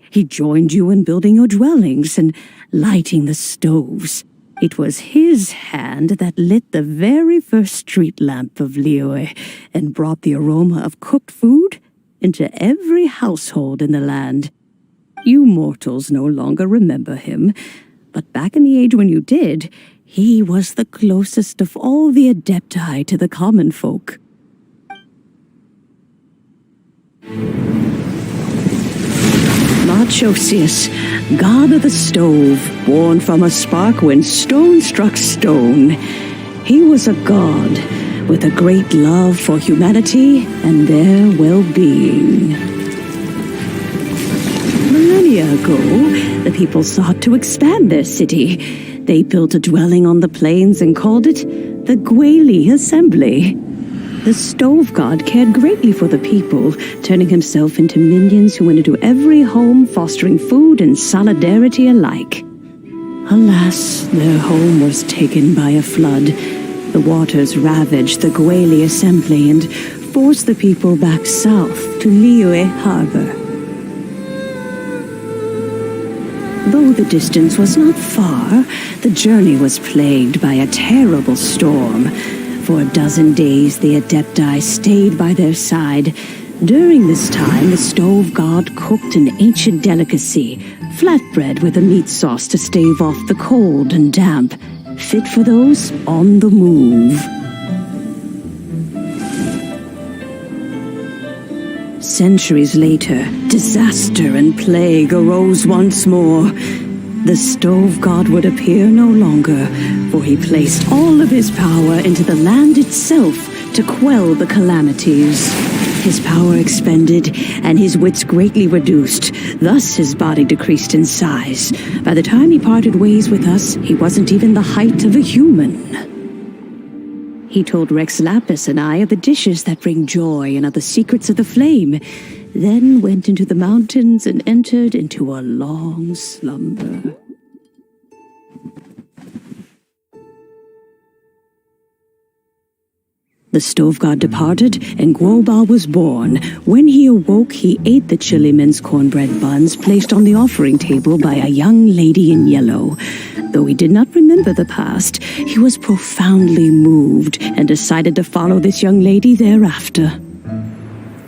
He joined you in building your dwellings and lighting the stoves. It was his hand that lit the very first street lamp of Liyue and brought the aroma of cooked food into every household in the land. You mortals no longer remember him, but back in the age when you did, he was the closest of all the Adepti to the common folk. Marchosius, god of the stove, born from a spark when stone struck stone. He was a god with a great love for humanity and their well-being. Millennia ago, the people sought to expand their city. They built a dwelling on the plains and called it the Gueli Assembly. The stove god cared greatly for the people, turning himself into minions who went into every home, fostering food and solidarity alike. Alas, their home was taken by a flood. The waters ravaged the Gueli Assembly and forced the people back south to Liyue Harbor. Though the distance was not far, the journey was plagued by a terrible storm. For a dozen days, the Adepti stayed by their side. During this time, the stove god cooked an ancient delicacy, flatbread with a meat sauce to stave off the cold and damp, fit for those on the move. Centuries later, disaster and plague arose once more. The stove god would appear no longer, for he placed all of his power into the land itself to quell the calamities. His power expended, and his wits greatly reduced. Thus his body decreased in size. By the time he parted ways with us, he wasn't even the height of a human. He told Rex Lapis and I of the dishes that bring joy and of the secrets of the flame, then went into the mountains and entered into a long slumber. The stove god departed, and Guoba was born. When he awoke, he ate the chili mince cornbread buns placed on the offering table by a young lady in yellow. Though he did not remember the past, he was profoundly moved and decided to follow this young lady thereafter.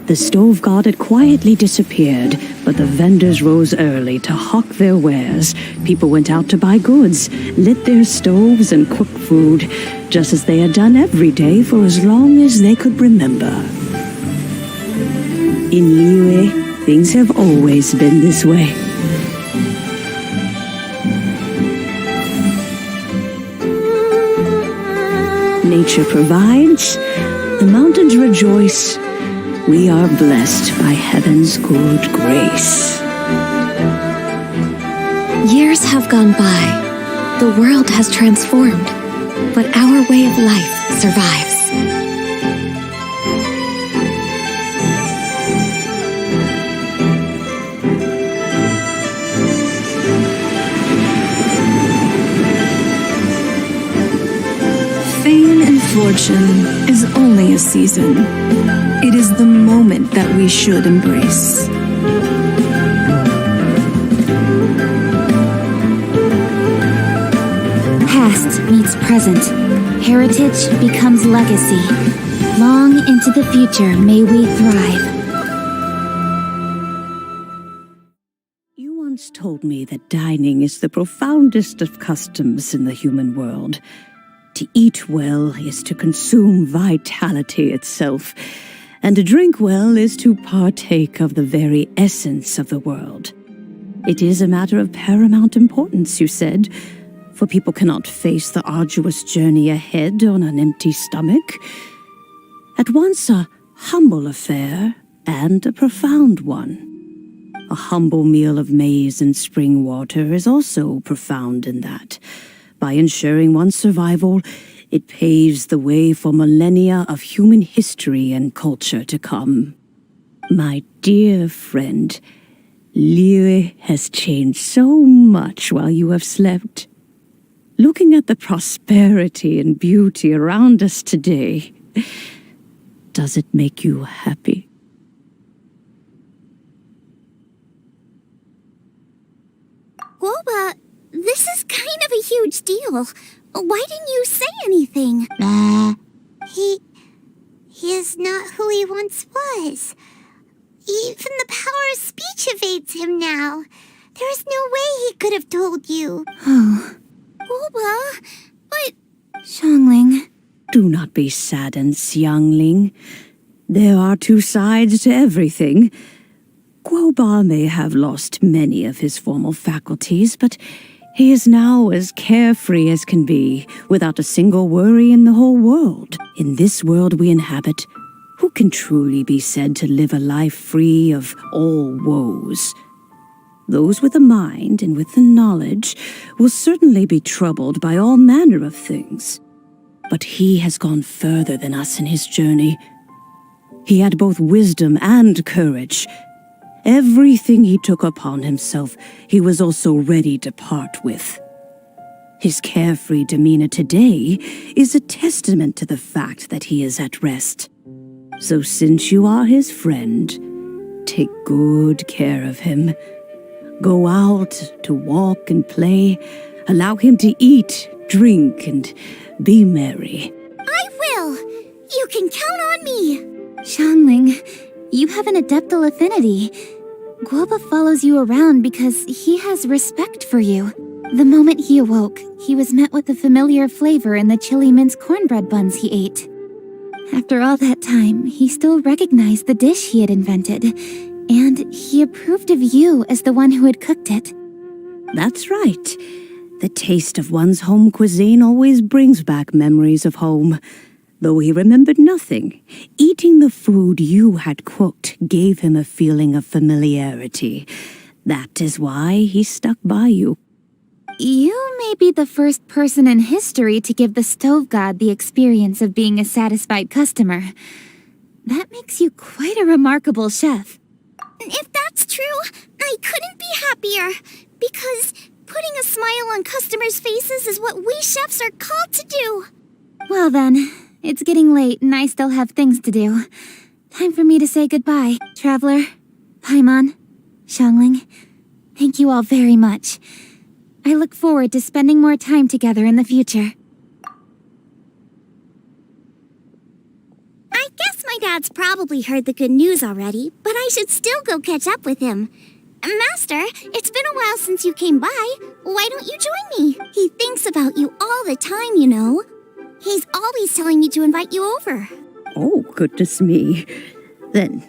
The stove god had quietly disappeared, but the vendors rose early to hawk their wares. People went out to buy goods, lit their stoves, and cooked food, just as they had done every day for as long as they could remember. In Liyue, things have always been this way. Nature provides, the mountains rejoice. We are blessed by heaven's good grace. Years have gone by. The world has transformed, but our way of life survives. Fame and fortune is only a season. It is the moment that we should embrace. Past meets present. Heritage becomes legacy. Long into the future may we thrive. You once told me that dining is the profoundest of customs in the human world. To eat well is to consume vitality itself, and to drink well is to partake of the very essence of the world. It is a matter of paramount importance, you said, for people cannot face the arduous journey ahead on an empty stomach. At once a humble affair and a profound one. A humble meal of maize and spring water is also profound in that. By ensuring one's survival, it paves the way for millennia of human history and culture to come. My dear friend, Liyue has changed so much while you have slept. Looking at the prosperity and beauty around us today, does it make you happy? Guoba, this is kind of a huge deal. Why didn't you say anything? He is not who he once was. Even the power of speech evades him now. There is no way he could have told you. Oh, Guoba, but... Xiangling. Do not be saddened, Xiangling. There are two sides to everything. Guoba may have lost many of his formal faculties, but he is now as carefree as can be, without a single worry in the whole world. In this world we inhabit, who can truly be said to live a life free of all woes? Those with a mind and with the knowledge will certainly be troubled by all manner of things. But he has gone further than us in his journey. He had both wisdom and courage. Everything he took upon himself, he was also ready to part with. His carefree demeanor today is a testament to the fact that he is at rest. So since you are his friend, take good care of him. Go out to walk and play. Allow him to eat, drink, and be merry. I will! You can count on me! Xiangling, you have an adeptal affinity. Guoba follows you around because he has respect for you. The moment he awoke, he was met with the familiar flavor in the chili mince cornbread buns he ate. After all that time, he still recognized the dish he had invented, and he approved of you as the one who had cooked it. That's right. The taste of one's home cuisine always brings back memories of home. Though he remembered nothing, eating the food you had cooked gave him a feeling of familiarity. That is why he stuck by you. You may be the first person in history to give the stove god the experience of being a satisfied customer. That makes you quite a remarkable chef. If that's true, I couldn't be happier. Because putting a smile on customers' faces is what we chefs are called to do. Well then, It's getting late and I still have things to do. Time for me to say goodbye, Traveler, Paimon, Xiangling. Thank you all very much. I look forward to spending more time together in the future. I guess my dad's probably heard the good news already, but I should still go catch up with him. Master, it's been a while since you came by. Why don't you join me? He thinks about you all the time, you know. He's always telling me to invite you over. Oh, goodness me. Then,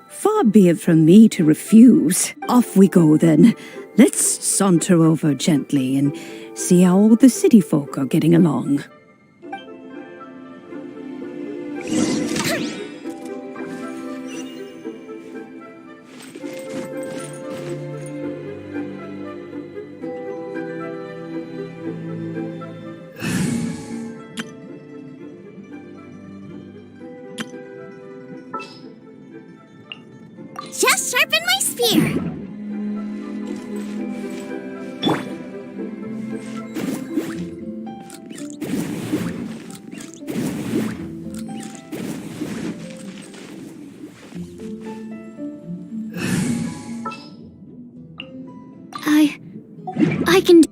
far be it from me to refuse. Off we go, then. Let's saunter over gently and see how all the city folk are getting along. Just sharpen my spear. I can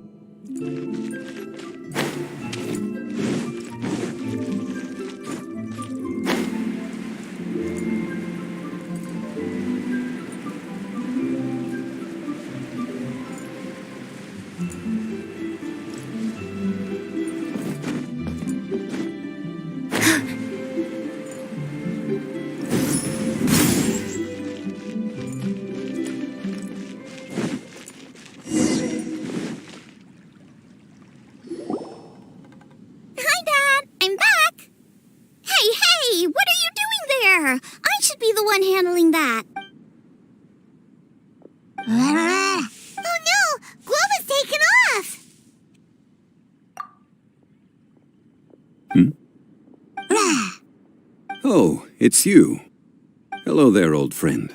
Hi, Dad. I'm back. Hey, what are you doing there? I should be the one handling that. Oh no! Globa's taken off! Oh, it's you. Hello there, old friend.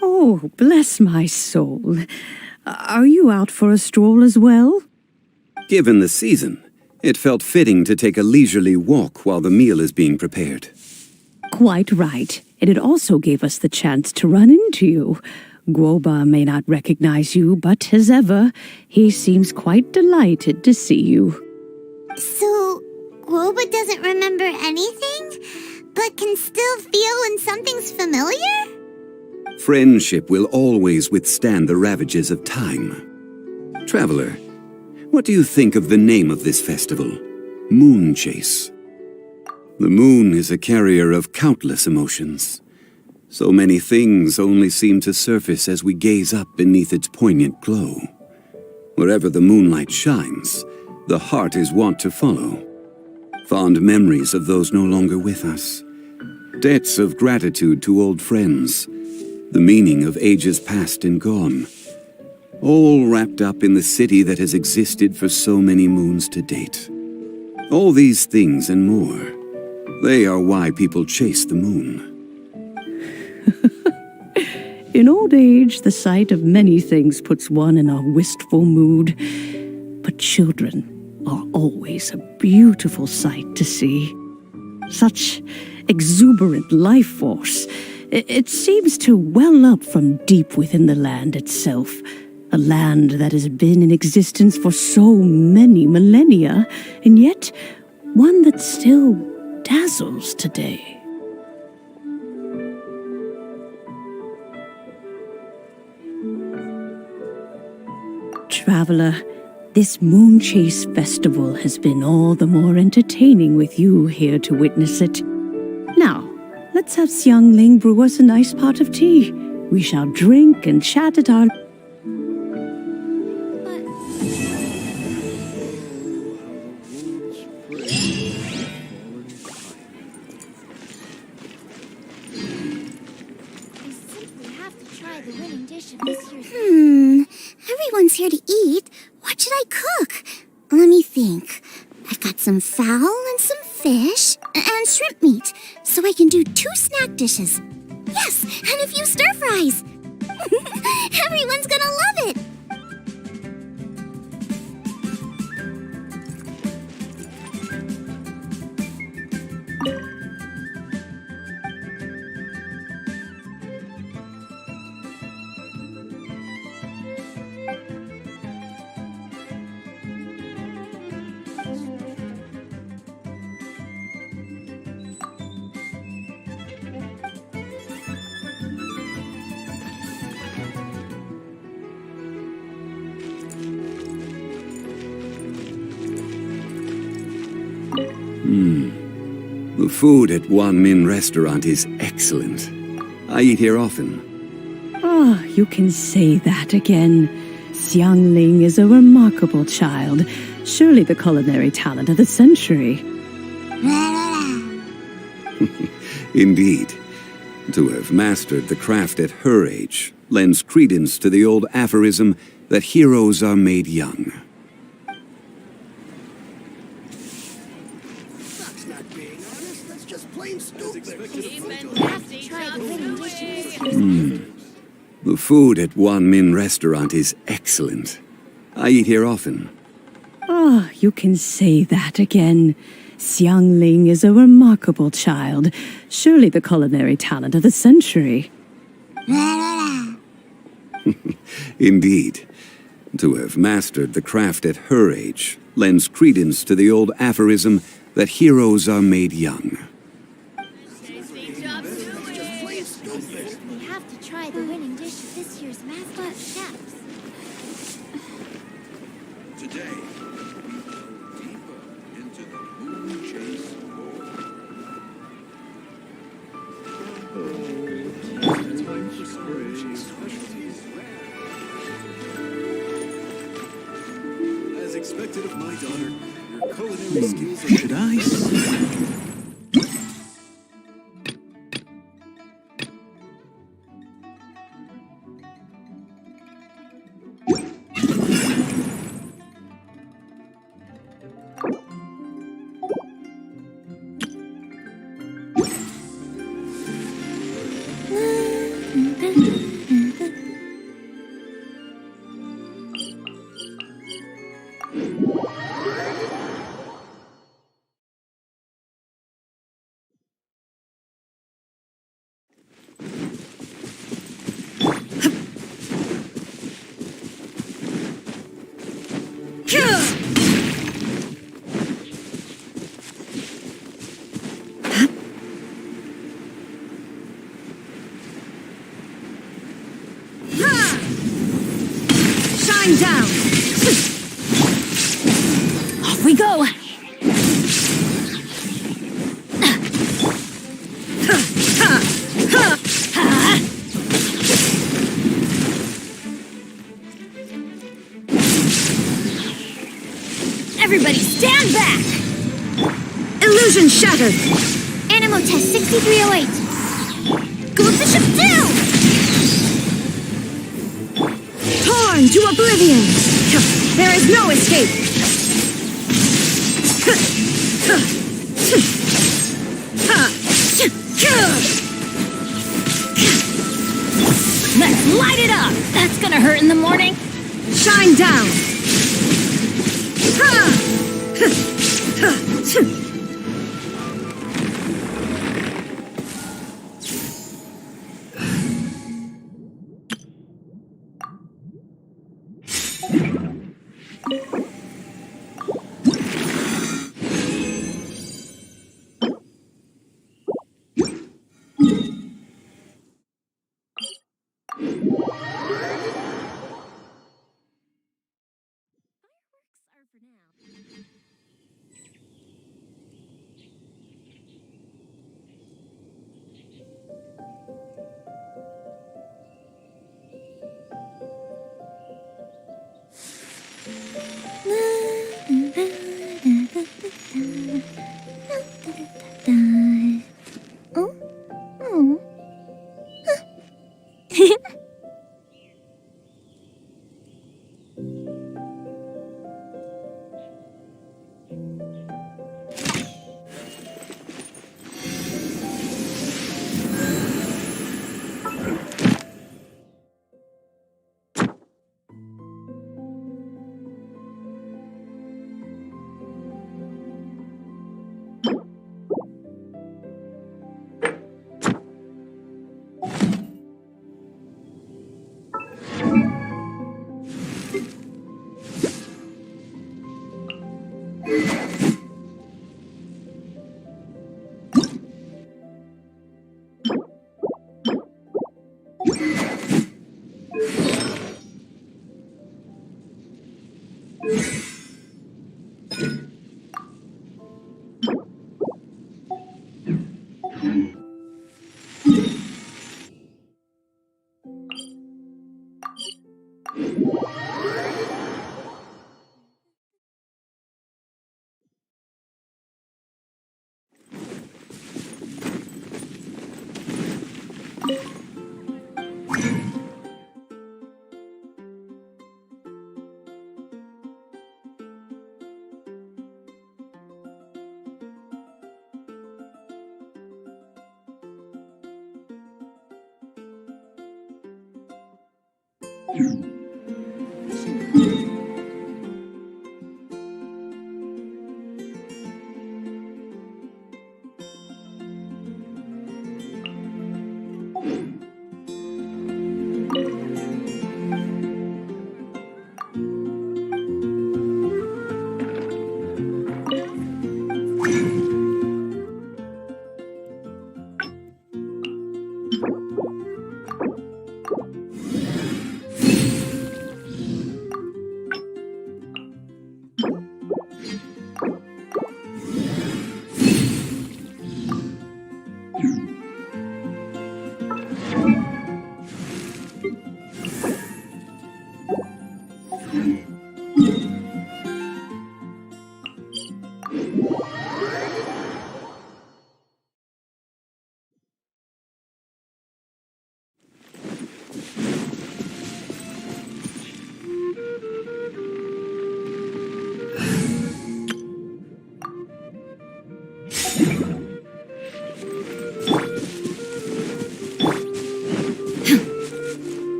Oh, bless my soul. Are you out for a stroll as well? Given the season, it felt fitting to take a leisurely walk while the meal is being prepared. Quite right. And it also gave us the chance to run into you. Guoba may not recognize you, but as ever, he seems quite delighted to see you. So, Guoba doesn't remember anything, but can still feel when something's familiar? Friendship will always withstand the ravages of time. Traveler, what do you think of the name of this festival? MOONCHASE. The moon is a carrier of countless emotions. So many things only seem to surface as we gaze up beneath its poignant glow. Wherever the moonlight shines, the heart is wont to follow. Fond memories of those no longer with us. Debts of gratitude to old friends. The meaning of ages past and gone. All wrapped up in the city that has existed for so many moons to date. All these things and more. They are why people chase the moon. In old age, the sight of many things puts one in a wistful mood. But children are always a beautiful sight to see. Such exuberant life force. It seems to well up from deep within the land itself. A land that has been in existence for so many millennia, and yet one that still dazzles today. Traveler, this MOONCHASE festival has been all the more entertaining with you here to witness it. Now, let's have Xiangling brew us a nice pot of tea. We shall drink and chat at our... Everyone's here to eat. What should I cook? Let me think. I've got some fowl and some fish and shrimp meat, so I can do 2 snack dishes. Yes, and a few stir fries. Everyone's gonna love it. The food at Wan Min restaurant is excellent. I eat here often. Ah, you can say that again. Xiangling is a remarkable child. Surely the culinary talent of the century. Indeed. To have mastered the craft at her age lends credence to the old aphorism that heroes are made young. That's not being honest. That's just plain stupid. The food at Wan Min restaurant is excellent. I eat here often. Ah, you can say that again. Xiangling is a remarkable child. Surely the culinary talent of the century. Indeed. To have mastered the craft at her age lends credence to the old aphorism that heroes are made young. We have to try the winning dish of this year's mascot chefs. Today, deeper into the MOONCHASE lore. Time for some MOONCHASE specialties. As expected of my daughter, your culinary skills are... Should I say? Shine down! Off we go! Everybody stand back! Illusion shattered! Animal test 6308. Go the ship down! Torn to oblivion! There is no escape! Let's light it up! That's gonna hurt in the morning! Shine down!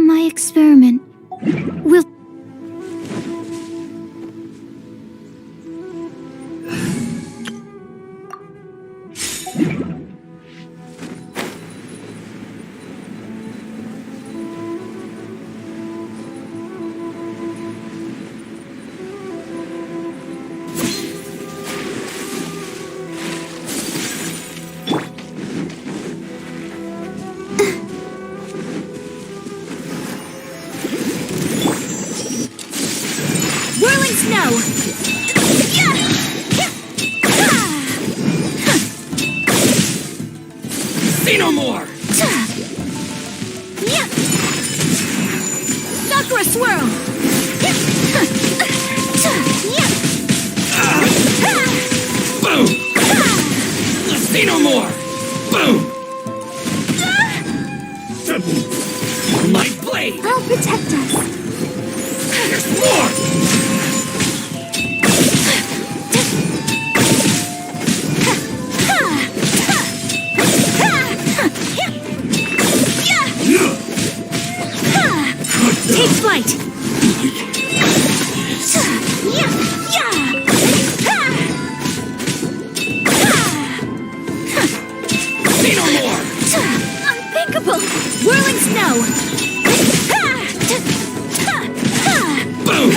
My experiment will... Whirling snow! Say no more! Sakura swirl! Boom! Say no more! Boom! Light blade! I'll protect us. There's more! Take flight! Say no more! Unthinkable! Whirling snow! Boom!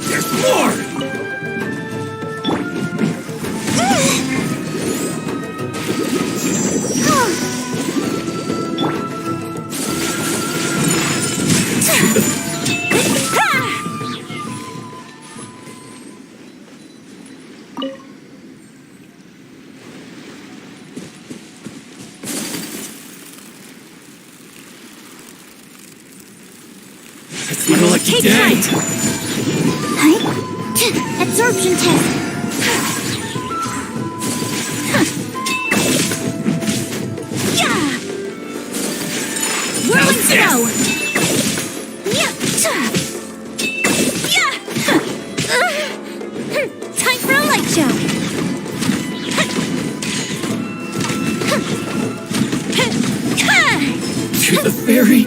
There's more! It's a little lucky Take day. flight! Absorption test. Whirling snow! Time for a light show! To the very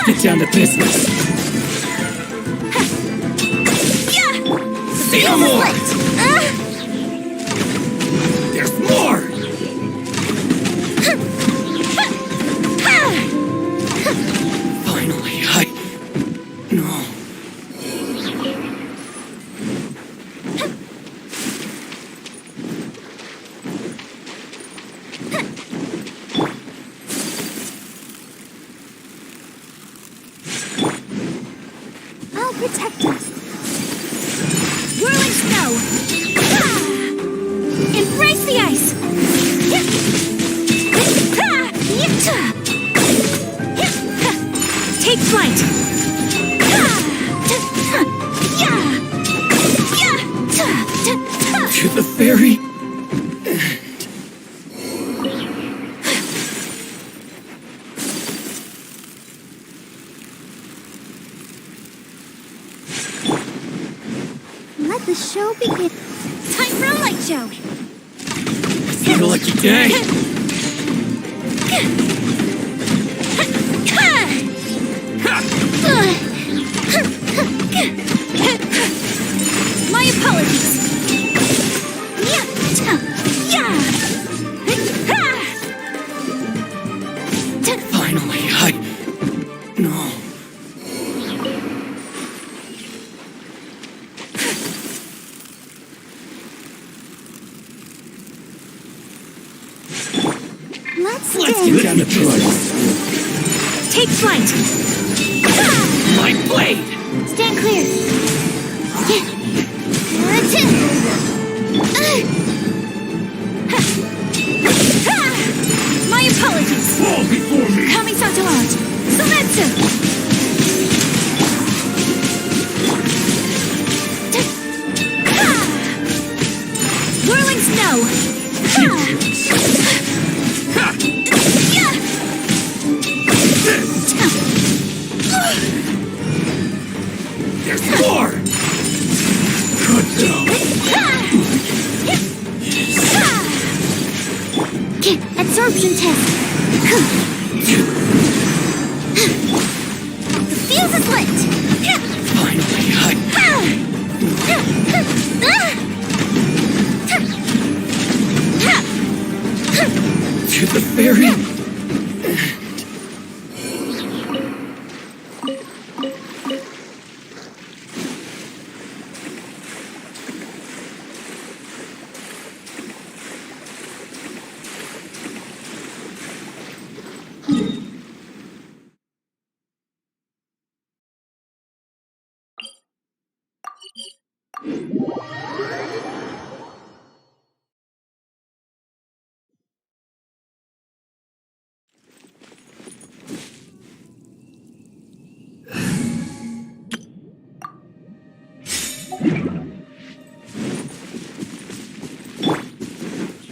Let's get down to business. Say no more! There's more! Finally, No. I'll protect us. Whirling snow! Embrace the ice! Take flight! To the very Let the show begin. Time for a light show! feel like a day. My apologies! Finally, No. Let's get down to business. Take flight! My blade! Stand clear! My apologies! Fall before me! Kamisato out! Sumetsu! Whirling snow! There's more! Good go! Absorption test! The fuse is lit! Finally, to the very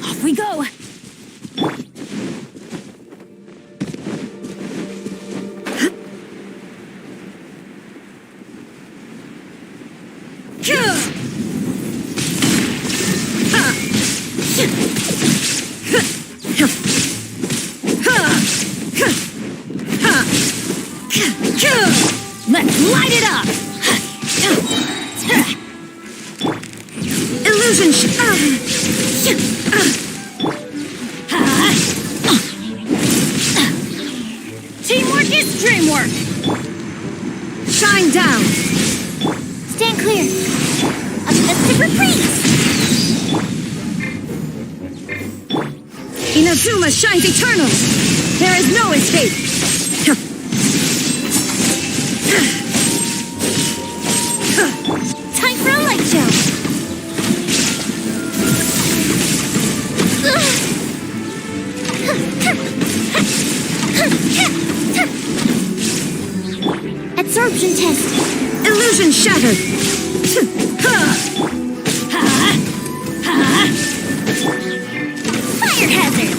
Off we go! Let's light it up! Illusion Teamwork is dreamwork! Shine down! Stand clear! A mystic reprise! Inazuma shines eternal! There is no escape! Time for a light show! Absorption test! Illusion shattered! Fire hazard!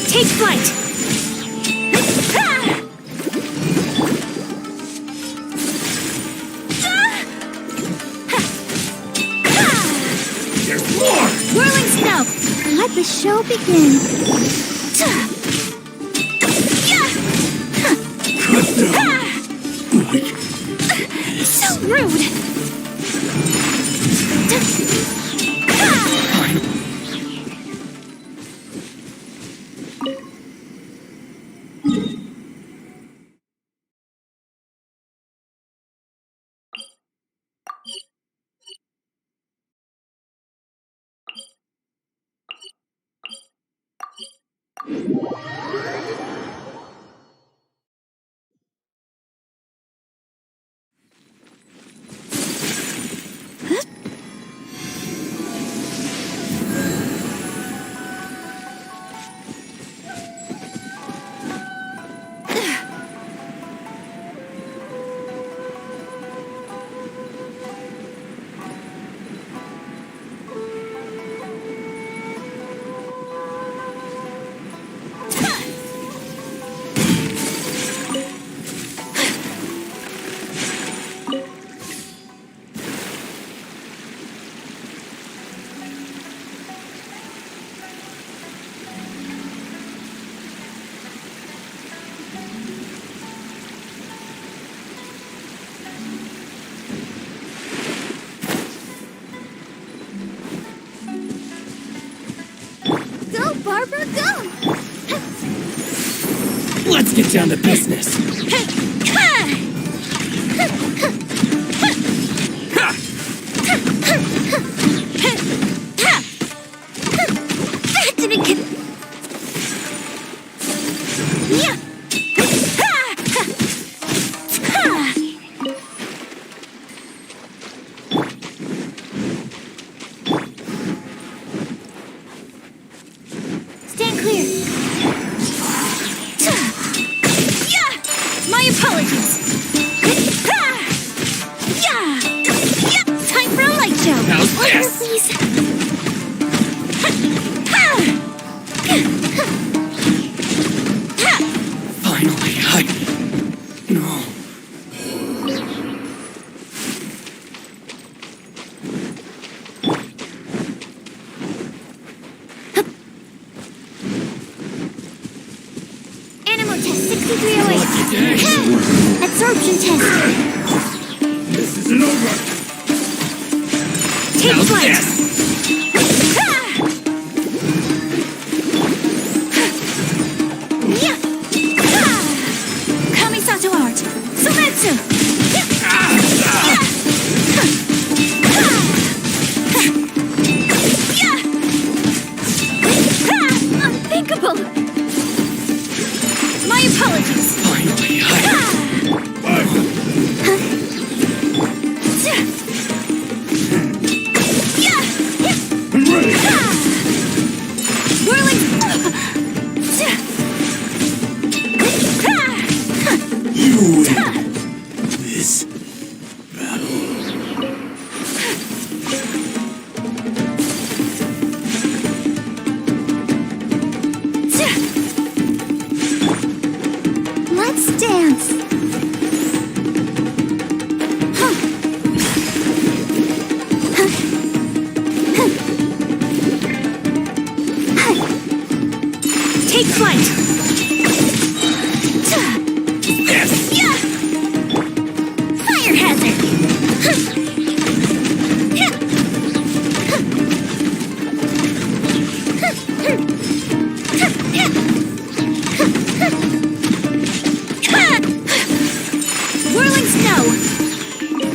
Take flight! There's more! Whirling snow! Let the show begin. So rude! Go, Barbara, go! Let's get down to business. That didn't get... Yeah! Stand clear. My apologies! Time for a light show. How's Order, this? please. Finally, No. Animal test 6308. Absorption test. This isn't over! Take How's flight! this? Kamisato art! Sumetsu! Unthinkable. My apologies! Finally, I'm ready! Whirling... You win this battle. Let's dance. Take flight! Fire hazard. Whirling snow!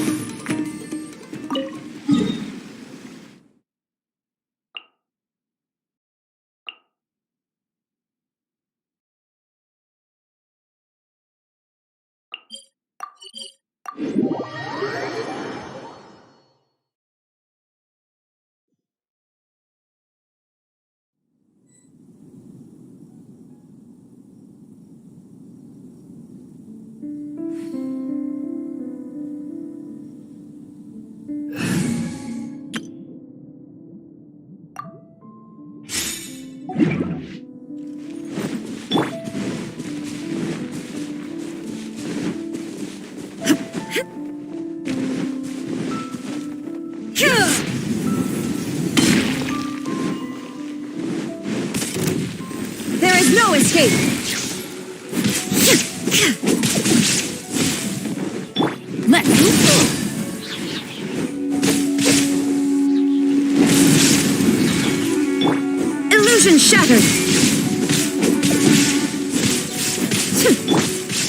Illusion shattered!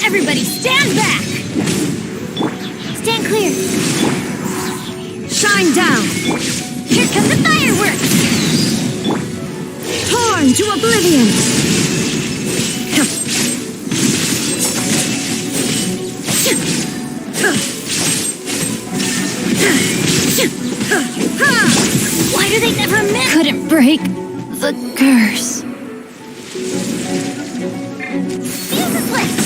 Everybody stand back! Stand clear. Shine down! Here come the fireworks! Torn to oblivion! Why do they never miss? Couldn't break the curse. Use the switch!